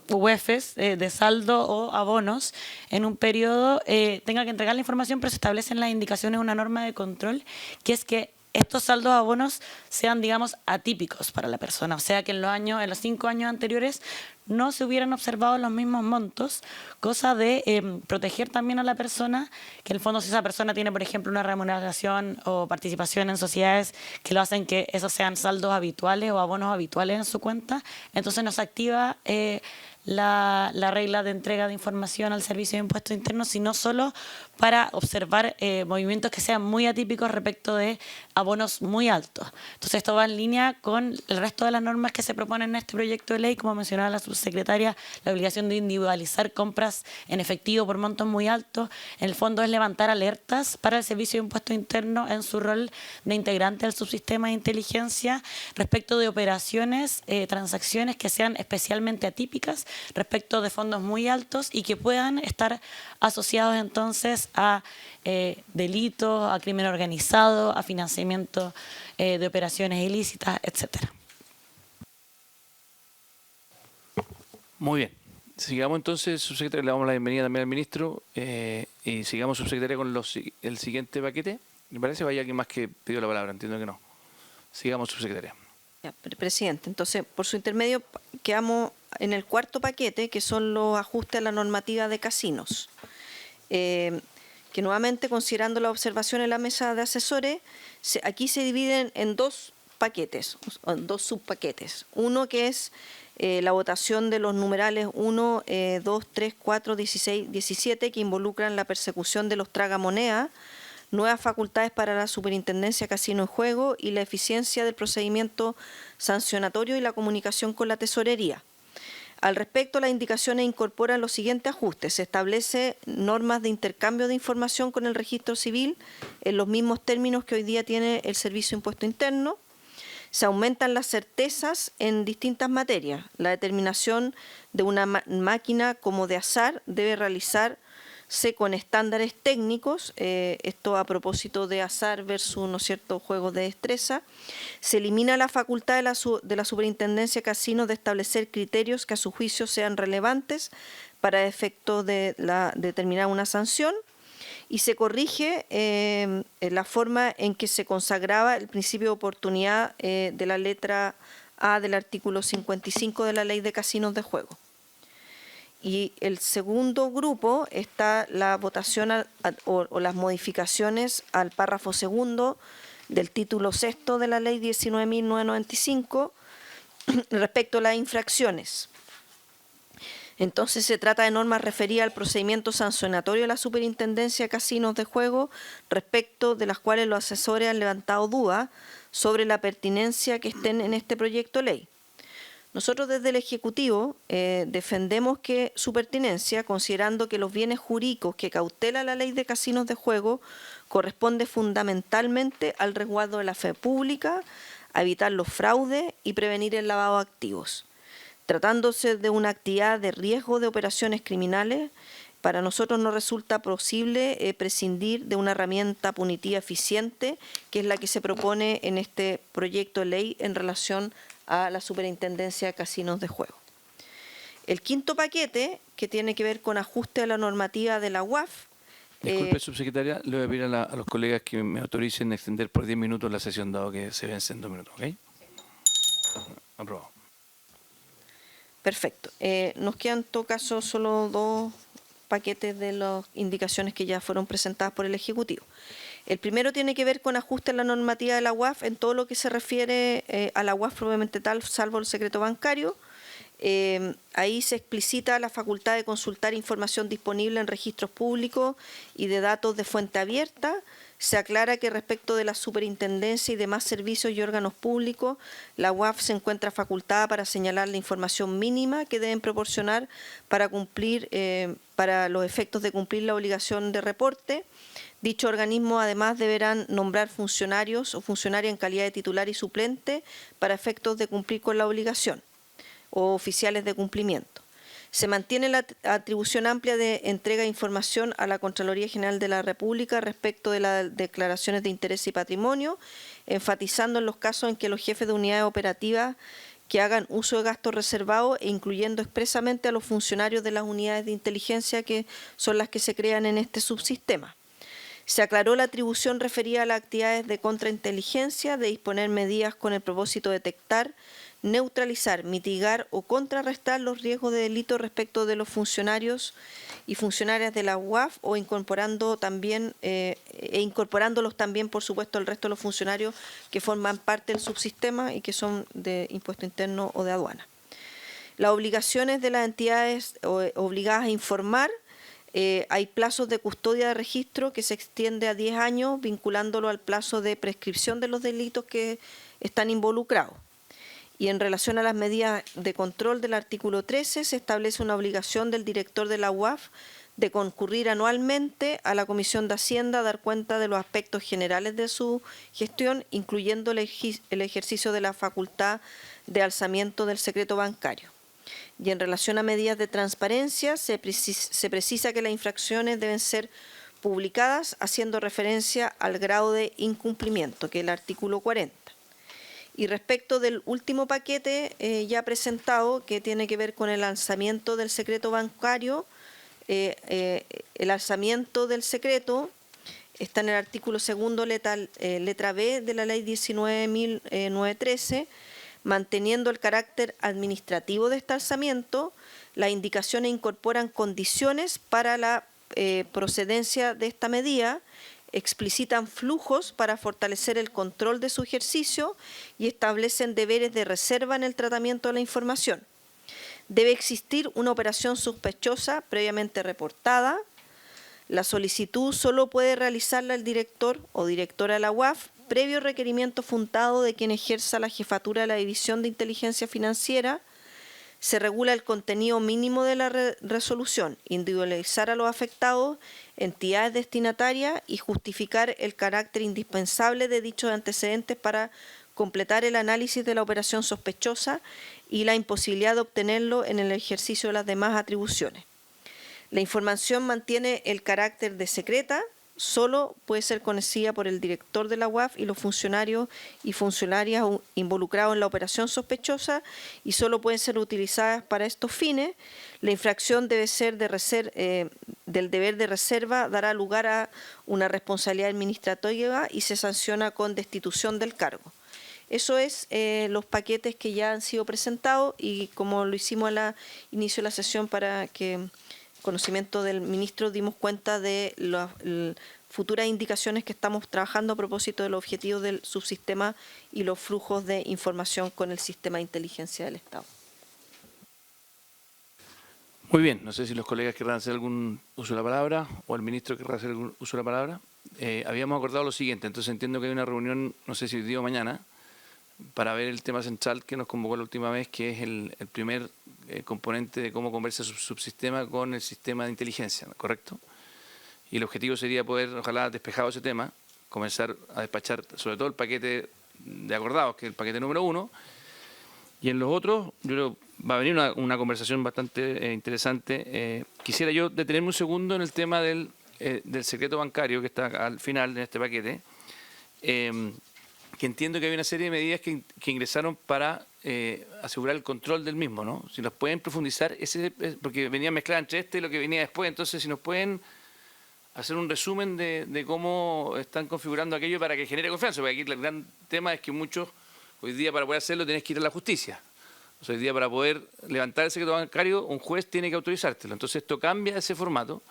[SPEAKER 7] UFs de saldo o abonos en un periodo, tenga que entregar la información, pero se establecen las indicaciones de una norma de control, que es que estos saldos o abonos sean, digamos, atípicos para la persona, o sea que en los 5 años anteriores no se hubieran observado los mismos montos, cosa de proteger también a la persona, que en el fondo si esa persona tiene, por ejemplo, una remuneración o participación en sociedades que lo hacen que esos sean saldos habituales o abonos habituales en su cuenta, entonces no se activa la regla de entrega de información al Servicio de Impuestos Internos, sino solo para observar movimientos que sean muy atípicos respecto de abonos muy altos. Entonces esto va en línea con el resto de las normas que se proponen en este proyecto de ley, como mencionaba la subsecretaria, la obligación de individualizar compras en efectivo por montos muy altos. En el fondo es levantar alertas para el Servicio de Impuestos Internos en su rol de integrante del subsistema de inteligencia respecto de operaciones, transacciones que sean especialmente atípicas respecto de fondos muy altos y que puedan estar asociados entonces a delitos, a crimen organizado, a financiamiento de operaciones ilícitas, etcétera.
[SPEAKER 2] Muy bien. Sigamos entonces, subsecretaria, le damos la bienvenida también al ministro y sigamos, subsecretaria, con el siguiente paquete. ¿Me parece? ¿Hay alguien más que pidió la palabra? Entiendo que no. Sigamos, subsecretaria.
[SPEAKER 4] Ya, presidente, entonces, por su intermedio, quedamos en el 4º paquete, que son los ajustes a la normativa de casinos, que nuevamente, considerando la observación en la mesa de asesores, aquí se dividen en 2 paquetes, en 2 subpaquetes. Uno que es la votación de los numerales 1, 2, 3, 4, 16, 17, que involucran la persecución de los tragamonedas, nuevas facultades para la Superintendencia Casino y Juego y la eficiencia del procedimiento sancionatorio y la comunicación con la Tesorería. Al respecto, las indicaciones incorporan los siguientes ajustes. Se establece normas de intercambio de información con el registro civil en los mismos términos que hoy día tiene el Servicio de Impuesto Interno. Se aumentan las certezas en distintas materias. La determinación de una máquina como de azar debe realizarse con estándares técnicos, esto a propósito de azar versus, ¿no es cierto?, juegos de destreza. Se elimina la facultad de la Superintendencia Casino de establecer criterios que a su juicio sean relevantes para efectos de determinar una sanción, y se corrige la forma en que se consagraba el principio de oportunidad de la letra A del artículo 55 de la Ley de Casinos de Juego. Y el segundo grupo está la votación o las modificaciones al párrafo segundo del título sexto de la Ley 19.995 respecto a las infracciones. Entonces se trata de normas referidas al procedimiento sancionatorio de la Superintendencia de Casinos de Juego, respecto de las cuales los asesores han levantado dudas sobre la pertinencia que estén en este proyecto de ley. Nosotros desde el Ejecutivo defendemos que su pertinencia, considerando que los bienes jurídicos que cautela la Ley de Casinos de Juego corresponde fundamentalmente al resguardo de la fe pública, a evitar los fraudes y prevenir el lavado de activos. Tratándose de una actividad de riesgo de operaciones criminales, para nosotros no resulta posible prescindir de una herramienta punitiva eficiente, que es la que se propone en este proyecto de ley en relación a la Superintendencia de Casinos de Juego. El quinto paquete, que tiene que ver con ajuste a la normativa de la UAF.
[SPEAKER 2] Disculpe, subsecretaria, le voy a pedir a los colegas que me autoricen a extender por 10 minutos la sesión, dado que se vence en 2 minutos, ¿ok? Aprobado.
[SPEAKER 4] Perfecto. Nos quedan en todo caso solo 2 paquetes de las indicaciones que ya fueron presentadas por el Ejecutivo. El primero tiene que ver con ajuste a la normativa de la UAF en todo lo que se refiere a la UAF propiamente tal, salvo el secreto bancario. Ahí se explicita la facultad de consultar información disponible en registros públicos y de datos de fuente abierta. Se aclara que respecto de la superintendencia y demás servicios y órganos públicos, la UAF se encuentra facultada para señalar la información mínima que deben proporcionar para cumplir, para los efectos de cumplir la obligación de reporte. Dicho organismo además deberán nombrar funcionarios o funcionarias en calidad de titular y suplente para efectos de cumplir con la obligación, o oficiales de cumplimiento. Se mantiene la atribución amplia de entrega de información a la Contraloría General de la República respecto de las declaraciones de interés y patrimonio, enfatizando en los casos en que los jefes de unidades operativas que hagan uso de gastos reservados e incluyendo expresamente a los funcionarios de las unidades de inteligencia que son las que se crean en este subsistema. Se aclaró la atribución referida a las actividades de contrainteligencia de disponer medidas con el propósito de detectar, neutralizar, mitigar o contrarrestar los riesgos de delito respecto de los funcionarios y funcionarias de la UAF o incorporando también incorporándolos también, por supuesto, el resto de los funcionarios que forman parte del subsistema y que son de impuesto interno o de aduana. Las obligaciones de las entidades obligadas a informar. Hay plazos de custodia de registro que se extiende a 10 años, vinculándolo al plazo de prescripción de los delitos que están involucrados. Y en relación a las medidas de control del artículo 13, se establece una obligación del director de la UAF de concurrir anualmente a la Comisión de Hacienda a dar cuenta de los aspectos generales de su gestión, incluyendo el ejercicio de la facultad de alzamiento del secreto bancario. Y en relación a medidas de transparencia, se precisa que las infracciones deben ser publicadas haciendo referencia al grado de incumplimiento, que es el artículo 40. Y respecto del último paquete ya presentado, que tiene que ver con el alzamiento del secreto bancario, el alzamiento del secreto está en el artículo 2, letra B de la ley 19.913, manteniendo el carácter administrativo de este alzamiento. Las indicaciones incorporan condiciones para la procedencia de esta medida, explicitan flujos para fortalecer el control de su ejercicio y establecen deberes de reserva en el tratamiento de la información. Debe existir una operación sospechosa previamente reportada. La solicitud solo puede realizarla el director o directora de la UAF previo requerimiento fundado de quien ejerza la jefatura de la División de Inteligencia Financiera. Se regula el contenido mínimo de la resolución, individualizar a los afectados, entidades destinatarias y justificar el carácter indispensable de dichos antecedentes para completar el análisis de la operación sospechosa y la imposibilidad de obtenerlo en el ejercicio de las demás atribuciones. La información mantiene el carácter de secreta, solo puede ser conocida por el director de la UAF y los funcionarios y funcionarias involucrados en la operación sospechosa y solo pueden ser utilizadas para estos fines. La infracción debe ser del deber de reserva, dará lugar a una responsabilidad administrativa y se sanciona con destitución del cargo. Eso es los paquetes que ya han sido presentados y como lo hicimos al inicio de la sesión para que conocimiento del ministro dimos cuenta de las futuras indicaciones que estamos trabajando a propósito de los objetivos del subsistema y los flujos de información con el sistema de inteligencia del Estado.
[SPEAKER 2] Muy bien, no sé si los colegas querrán hacer algún uso de la palabra o el ministro querrá hacer algún uso de la palabra. Habíamos acordado lo siguiente, entonces entiendo que hay una reunión, no sé si hoy día o mañana, para ver el tema central que nos convocó la última vez, que es el primer componente de cómo conversa su subsistema con el sistema de inteligencia, ¿correcto? Y el objetivo sería poder, ojalá despejado ese tema, comenzar a despachar sobre todo el paquete de acordados, que es el paquete número 1. Y en los otros, yo creo, va a venir una conversación bastante interesante. Quisiera yo detenerme un segundo en el tema del secreto bancario que está al final de este paquete, que entiendo que hay una serie de medidas que ingresaron para asegurar el control del mismo, ¿no? Si nos pueden profundizar, porque venía mezclada entre este y lo que venía después, entonces si nos pueden hacer un resumen de cómo están configurando aquello para que genere confianza, porque aquí el gran tema es que muchos, hoy día para poder hacerlo tenés que ir a la justicia. O sea, hoy día para poder levantar el secreto bancario, un juez tiene que autorizártelo. Entonces esto cambia ese formato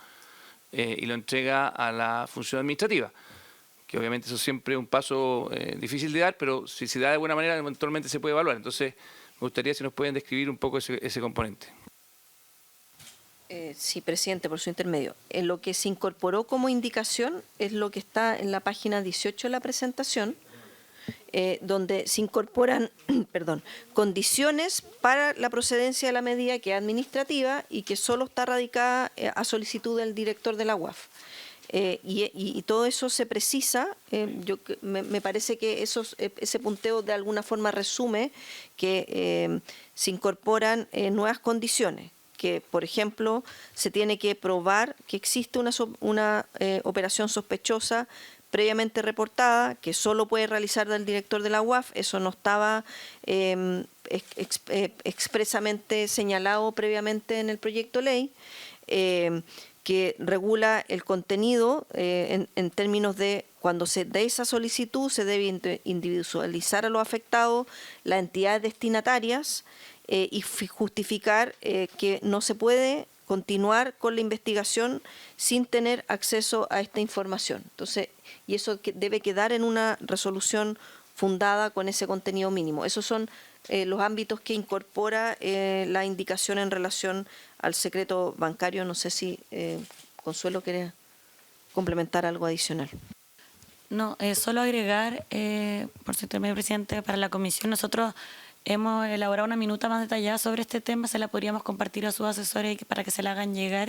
[SPEAKER 2] y lo entrega a la función administrativa, que obviamente eso siempre es un paso difícil de dar, pero si se da de buena manera, eventualmente se puede evaluar. Entonces me gustaría si nos pueden describir un poco ese componente.
[SPEAKER 4] Sí, presidente, por su intermedio. Lo que se incorporó como indicación es lo que está en la página 18 de la presentación, donde se incorporan condiciones para la procedencia de la medida que es administrativa y que solo está radicada a solicitud del director de la UAF. Y todo eso se precisa, me parece que ese punteo de alguna forma resume que se incorporan nuevas condiciones, que por ejemplo se tiene que probar que existe una operación sospechosa previamente reportada, que solo puede realizar del director de la UAF, eso no estaba expresamente señalado previamente en el proyecto de ley, que regula el contenido en términos de cuando se dé esa solicitud se debe individualizar a los afectados, las entidades destinatarias y justificar que no se puede continuar con la investigación sin tener acceso a esta información. Entonces, y eso debe quedar en una resolución fundada con ese contenido mínimo. Esos son los ámbitos que incorpora la indicación en relación al secreto bancario. No sé si Consuelo quiere complementar algo adicional.
[SPEAKER 7] No, solo agregar, por su intermedio, presidente, para la comisión nosotros hemos elaborado una minuta más detallada sobre este tema, se la podríamos compartir a sus asesores para que se la hagan llegar,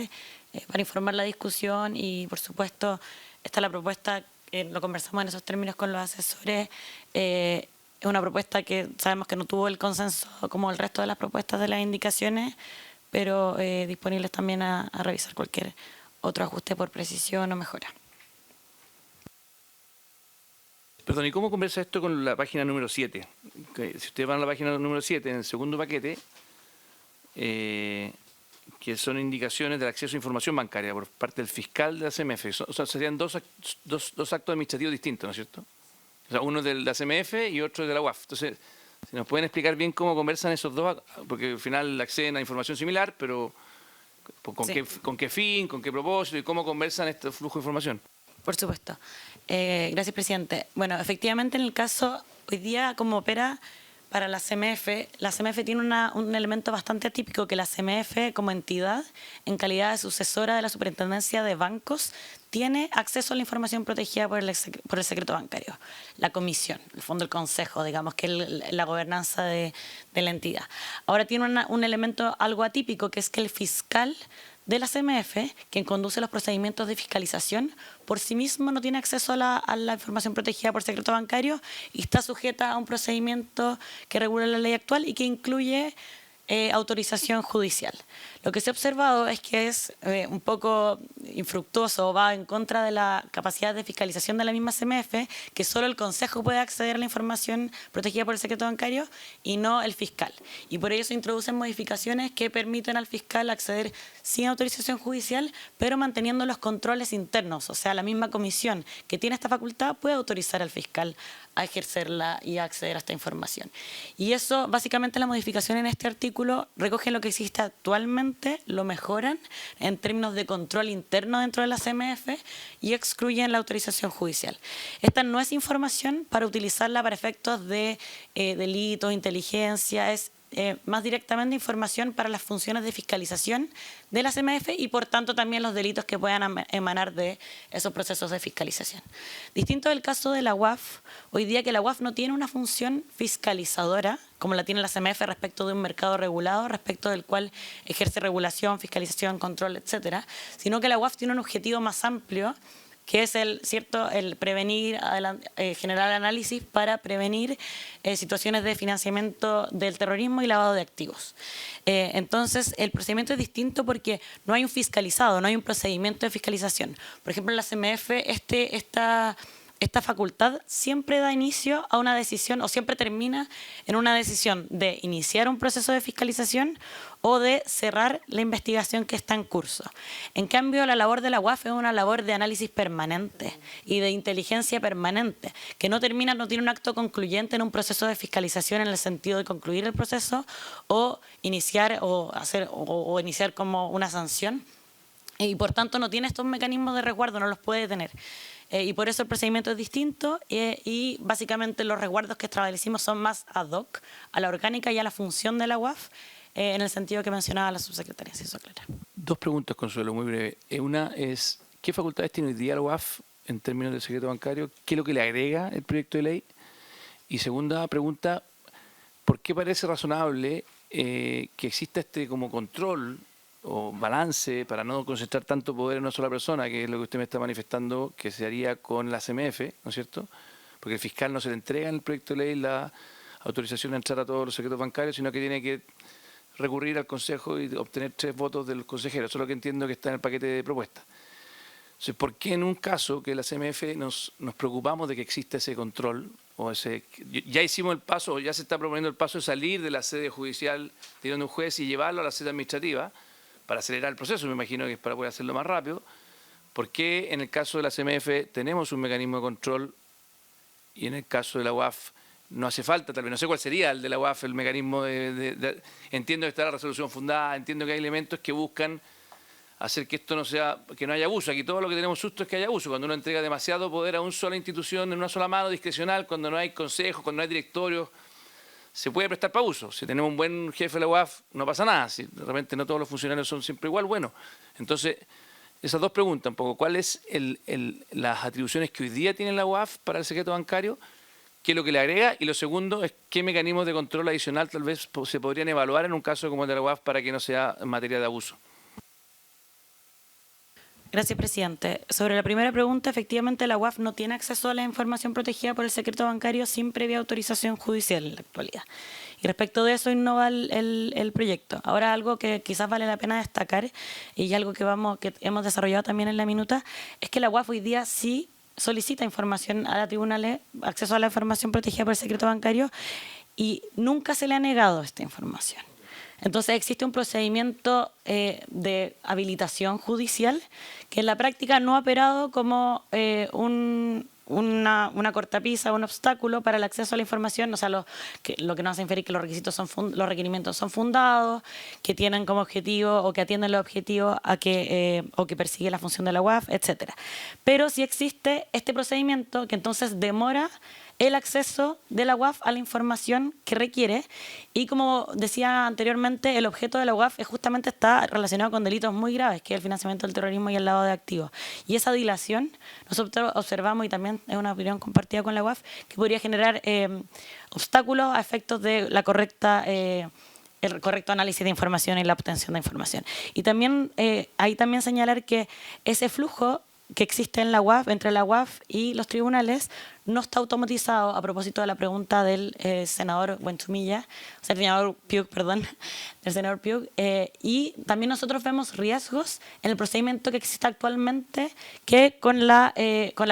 [SPEAKER 7] para informar la discusión y, por supuesto, esta es la propuesta, lo conversamos en esos términos con los asesores, es una propuesta que sabemos que no tuvo el consenso como el resto de las propuestas de las indicaciones, pero disponibles también a revisar cualquier otro ajuste por precisión o mejora.
[SPEAKER 2] Perdón, ¿y cómo conversa esto con la página número 7? Si ustedes van a la página número 7, en el segundo paquete, que son indicaciones del acceso a información bancaria por parte del fiscal de la CMF. O sea, serían dos actos administrativos distintos, ¿no es cierto? O sea, uno de la CMF y otro de la UAF. Entonces, si nos pueden explicar bien cómo conversan esos dos, porque al final acceden a información similar, pero ¿con qué fin, con qué propósito y cómo conversan este flujo de información?
[SPEAKER 7] Por supuesto. Gracias, presidente. Bueno, efectivamente, en el caso, hoy día, como opera para la CMF tiene un elemento bastante atípico, que la CMF, como entidad, en calidad de sucesora de la Superintendencia de Bancos, tiene acceso a la información protegida por el secreto bancario. La comisión, el fondo del consejo, digamos, que es la gobernanza de la entidad. Ahora tiene un elemento algo atípico, que es que el fiscal de la CMF, quien conduce los procedimientos de fiscalización, por sí mismo no tiene acceso a la información protegida por secreto bancario y está sujeta a un procedimiento que regula la ley actual y que incluye autorización judicial. Lo que se ha observado es que es un poco infructuoso, va en contra de la capacidad de fiscalización de la misma CMF, que solo el Consejo puede acceder a la información protegida por el secreto bancario y no el fiscal. Y por ello se introducen modificaciones que permiten al fiscal acceder sin autorización judicial, pero manteniendo los controles internos. O sea, la misma comisión que tiene esta facultad puede autorizar al fiscal a ejercerla y a acceder a esta información. Y eso, básicamente, la modificación en este artículo recoge lo que existe actualmente, lo mejoran en términos de control interno dentro de la CMF y excluyen la autorización judicial. Esta no es información para utilizarla para efectos de delitos, inteligencia, es más directamente información para las funciones de fiscalización de la CMF y por tanto también los delitos que puedan emanar de esos procesos de fiscalización. Distinto del caso de la UAF, hoy día que la UAF no tiene una función fiscalizadora como la tiene la CMF respecto de un mercado regulado, respecto del cual ejerce regulación, fiscalización, control, etcétera, sino que la UAF tiene un objetivo más amplio que es el prevenir, generar análisis para prevenir situaciones de financiamiento del terrorismo y lavado de activos. Entonces, el procedimiento es distinto porque no hay un fiscalizado, no hay un procedimiento de fiscalización. Por ejemplo, en la CMF, esta facultad siempre da inicio a una decisión o siempre termina en una decisión de iniciar un proceso de fiscalización o de cerrar la investigación que está en curso. En cambio, la labor de la UAF es una labor de análisis permanente y de inteligencia permanente, que no tiene un acto concluyente en un proceso de fiscalización en el sentido de concluir el proceso o iniciar o iniciar como una sanción. Y por tanto no tiene estos mecanismos de resguardo, no los puede tener. Y por eso el procedimiento es distinto y básicamente los resguardos que establecimos son más ad hoc a la orgánica y a la función de la UAF, en el sentido que mencionaba la subsecretaria, si eso aclara.
[SPEAKER 2] Dos preguntas, Consuelo, muy breve. Una es, ¿qué facultades tiene hoy día la UAF en términos del secreto bancario? ¿Qué es lo que le agrega el proyecto de ley? Y segunda pregunta, ¿por qué parece razonable que exista este como control o balance para no concentrar tanto poder en una sola persona, que es lo que usted me está manifestando que se haría con la CMF, ¿no es cierto? Porque el fiscal no se le entrega en el proyecto de ley la autorización a entrar a todos los secretos bancarios, sino que tiene que recurrir al Consejo y obtener 3 votos de los consejeros. Eso es lo que entiendo que está en el paquete de propuestas. Entonces, ¿por qué en un caso que la CMF nos preocupamos de que exista ese control? Ya hicimos el paso, ya se está proponiendo el paso de salir de la sede judicial teniendo un juez y llevarlo a la sede administrativa para acelerar el proceso, me imagino que es para poder hacerlo más rápido. ¿Por qué en el caso de la CMF tenemos un mecanismo de control y en el caso de la UAF no hace falta? Tal vez no sé cuál sería el de la UAF, el mecanismo entiendo que está la resolución fundada, entiendo que hay elementos que buscan hacer que esto que no haya abuso. Aquí todo lo que tenemos susto es que haya abuso, cuando uno entrega demasiado poder a una sola institución, en una sola mano discrecional, cuando no hay consejos, cuando no hay directorios, se puede prestar para abuso. Si tenemos un buen jefe de la UAF, no pasa nada. Si de repente no todos los funcionarios son siempre igual, bueno. Entonces, esas dos preguntas un poco. ¿Cuáles las atribuciones que hoy día tiene la UAF para el secreto bancario? ¿Qué es lo que le agrega? Y lo segundo es qué mecanismos de control adicional tal vez se podrían evaluar en un caso como el de la UAF para que no sea en materia de abuso.
[SPEAKER 7] Gracias, presidente. Sobre la primera pregunta, efectivamente la UAF no tiene acceso a la información protegida por el secreto bancario sin previa autorización judicial en la actualidad. Y respecto de eso innova el proyecto. Ahora, algo que quizás vale la pena destacar y algo que hemos desarrollado también en la minuta, es que la UAF hoy día sí solicita información a la tribunales, acceso a la información protegida por el secreto bancario, y nunca se le ha negado esta información. Entonces existe un procedimiento de habilitación judicial que en la práctica no ha operado como una cortapisa, un obstáculo para el acceso a la información, o sea, lo que nos hace inferir que los requerimientos son fundados, que tienen como objetivo o que atienden los objetivos o que persigue la función de la UAF, etcétera. Pero sí existe este procedimiento que entonces demora el acceso de la UAF a la información que requiere, y como decía anteriormente, el objeto de la UAF justamente está relacionado con delitos muy graves, que es el financiamiento del terrorismo y el lavado de activos. Y esa dilación, nosotros observamos, y también es una opinión compartida con la UAF, que podría generar obstáculos a efectos de la correcta el correcto análisis de información y la obtención de información. Y también ahí también señalar que ese flujo que existe en la UAF, entre la UAF y los tribunales, no está automatizado, a propósito de la pregunta del senador Buentumilla, o sea, el senador Piuk, perdón, del senador Piuk, y también nosotros vemos riesgos en el procedimiento que existe actualmente que con la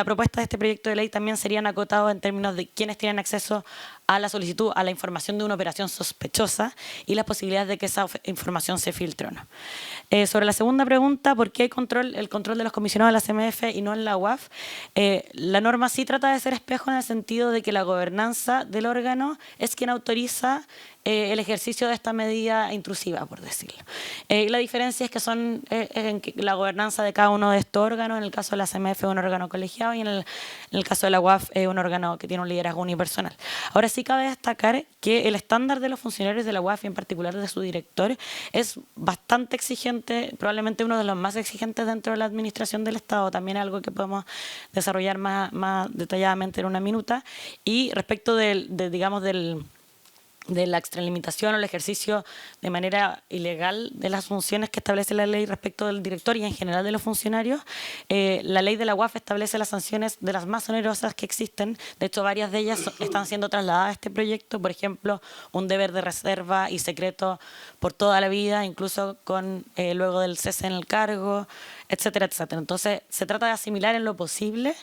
[SPEAKER 7] propuesta de este proyecto de ley también serían acotados en términos de quiénes tienen acceso a la solicitud, a la información de una operación sospechosa y las posibilidades de que esa información se filtre o no. Sobre la segunda pregunta, ¿por qué el control de los comisionados de la CMF y no en la UAF? La norma sí trata de ser espejo en el sentido de que la gobernanza del órgano es quien autoriza el ejercicio de esta medida intrusiva, por decirlo. La diferencia es que son en que la gobernanza de cada uno de estos órganos, en el caso de la CMF es un órgano colegiado y en el caso de la UAF es un órgano que tiene un liderazgo unipersonal. Ahora sí cabe destacar que el estándar de los funcionarios de la UAF y en particular de su director es bastante exigente, probablemente uno de los más exigentes dentro de la administración del Estado, también algo que podemos desarrollar más detalladamente en una minuta. Y respecto del de la extralimitación o el ejercicio de manera ilegal de las funciones que establece la ley respecto del director y en general de los funcionarios. La ley de la UAF establece las sanciones de las más onerosas que existen. De hecho, varias de ellas están siendo trasladadas a este proyecto. Por ejemplo, un deber de reserva y secreto por toda la vida, incluso con luego del cese en el cargo, etcétera, etcétera. Entonces, se trata de asimilar en lo posible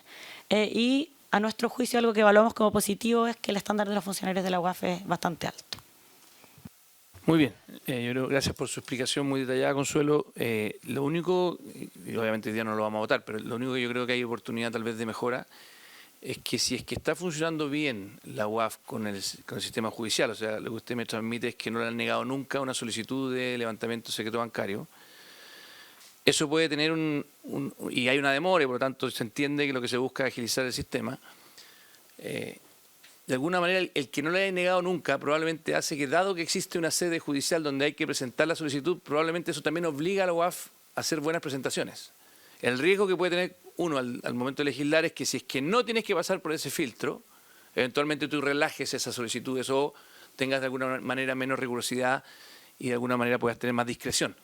[SPEAKER 7] y a nuestro juicio, algo que evaluamos como positivo es que el estándar de los funcionarios de la UAF es bastante alto.
[SPEAKER 2] Muy bien, yo creo, gracias por su explicación muy detallada, Consuelo. Lo único, y obviamente hoy día no lo vamos a votar, pero lo único que yo creo que hay oportunidad tal vez de mejora es que si es que está funcionando bien la UAF con el sistema judicial, o sea, lo que usted me transmite es que no le han negado nunca una solicitud de levantamiento de secreto bancario, eso puede tener y hay una demora y por lo tanto se entiende que lo que se busca es agilizar el sistema. De alguna manera el que no le haya negado nunca probablemente hace que, dado que existe una sede judicial donde hay que presentar la solicitud, probablemente eso también obliga a la UAF a hacer buenas presentaciones. El riesgo que puede tener uno al momento de legislar es que si es que no tienes que pasar por ese filtro, eventualmente tú relajes esas solicitudes o tengas de alguna manera menos rigurosidad y de alguna manera puedas tener más discreción.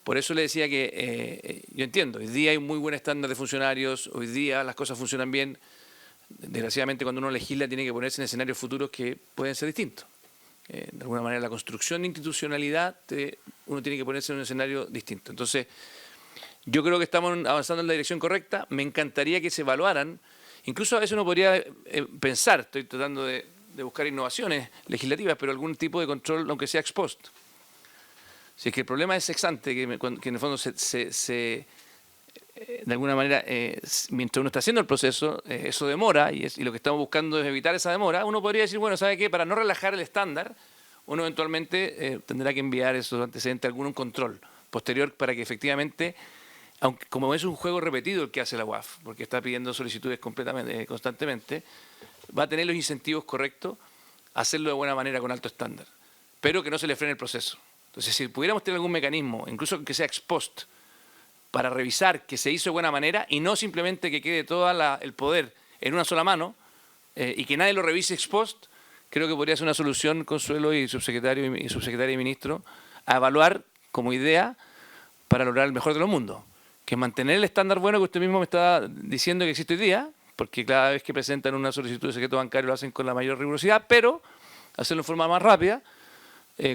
[SPEAKER 2] Por eso le decía que yo entiendo, hoy día hay un muy buen estándar de funcionarios, hoy día las cosas funcionan bien. Desgraciadamente cuando uno legisla tiene que ponerse en escenarios futuros que pueden ser distintos. De alguna manera la construcción de institucionalidad, uno tiene que ponerse en un escenario distinto. Entonces, yo creo que estamos avanzando en la dirección correcta. Me encantaría que se evaluaran. Incluso a veces uno podría pensar, estoy tratando de buscar innovaciones legislativas, pero algún tipo de control, aunque sea ex post. Si es que el problema es ex ante, que en el fondo de alguna manera, mientras uno está haciendo el proceso, eso demora y lo que estamos buscando es evitar esa demora. Uno podría decir, bueno, ¿sabe qué? Para no relajar el estándar, uno eventualmente tendrá que enviar esos antecedentes a algún control posterior para que efectivamente, aunque como es un juego repetido el que hace la UAF, porque está pidiendo solicitudes constantemente, va a tener los incentivos correctos a hacerlo de buena manera con alto estándar, pero que no se le frene el proceso. Entonces, si pudiéramos tener algún mecanismo, incluso que sea ex post, para revisar que se hizo de buena manera y no simplemente que quede todo el poder en una sola mano y que nadie lo revise ex post, creo que podría ser una solución, Consuelo y subsecretaria y ministro, a evaluar como idea para lograr el mejor de los mundos, que es mantener el estándar bueno que usted mismo me está diciendo que existe hoy día, porque cada vez que presentan una solicitud de secreto bancario lo hacen con la mayor rigurosidad, pero hacerlo en forma más rápida,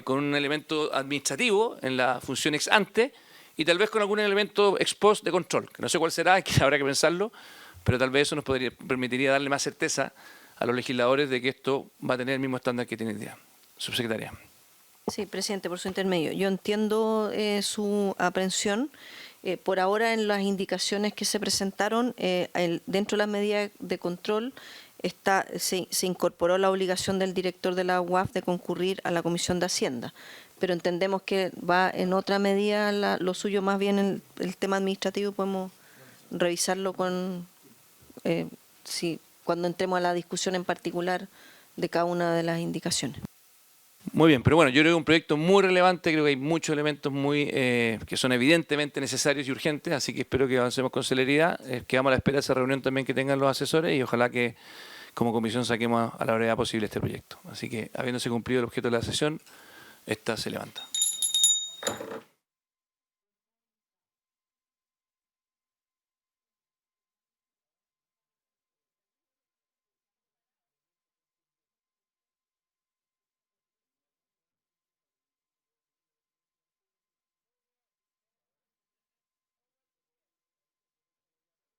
[SPEAKER 2] con un elemento administrativo en la función ex ante y tal vez con algún elemento ex post de control, que no sé cuál será, que habrá que pensarlo, pero tal vez eso nos permitiría darle más certeza a los legisladores de que esto va a tener el mismo estándar que tiene hoy día. Subsecretaria.
[SPEAKER 4] Sí, presidente, por su intermedio. Yo entiendo su aprehensión. Por ahora, en las indicaciones que se presentaron, dentro de las medidas de control, se incorporó la obligación del director de la UAF de concurrir a la Comisión de Hacienda, pero entendemos que va en otra medida lo suyo, más bien en el tema administrativo, podemos revisarlo cuando entremos a la discusión en particular de cada una de las indicaciones.
[SPEAKER 2] Muy bien, pero bueno, yo creo que es un proyecto muy relevante, creo que hay muchos elementos que son evidentemente necesarios y urgentes, así que espero que avancemos con celeridad, quedamos a la espera de esa reunión también que tengan los asesores y ojalá que como comisión saquemos a la brevedad posible este proyecto. Así que, habiéndose cumplido el objeto de la sesión, esta se levanta.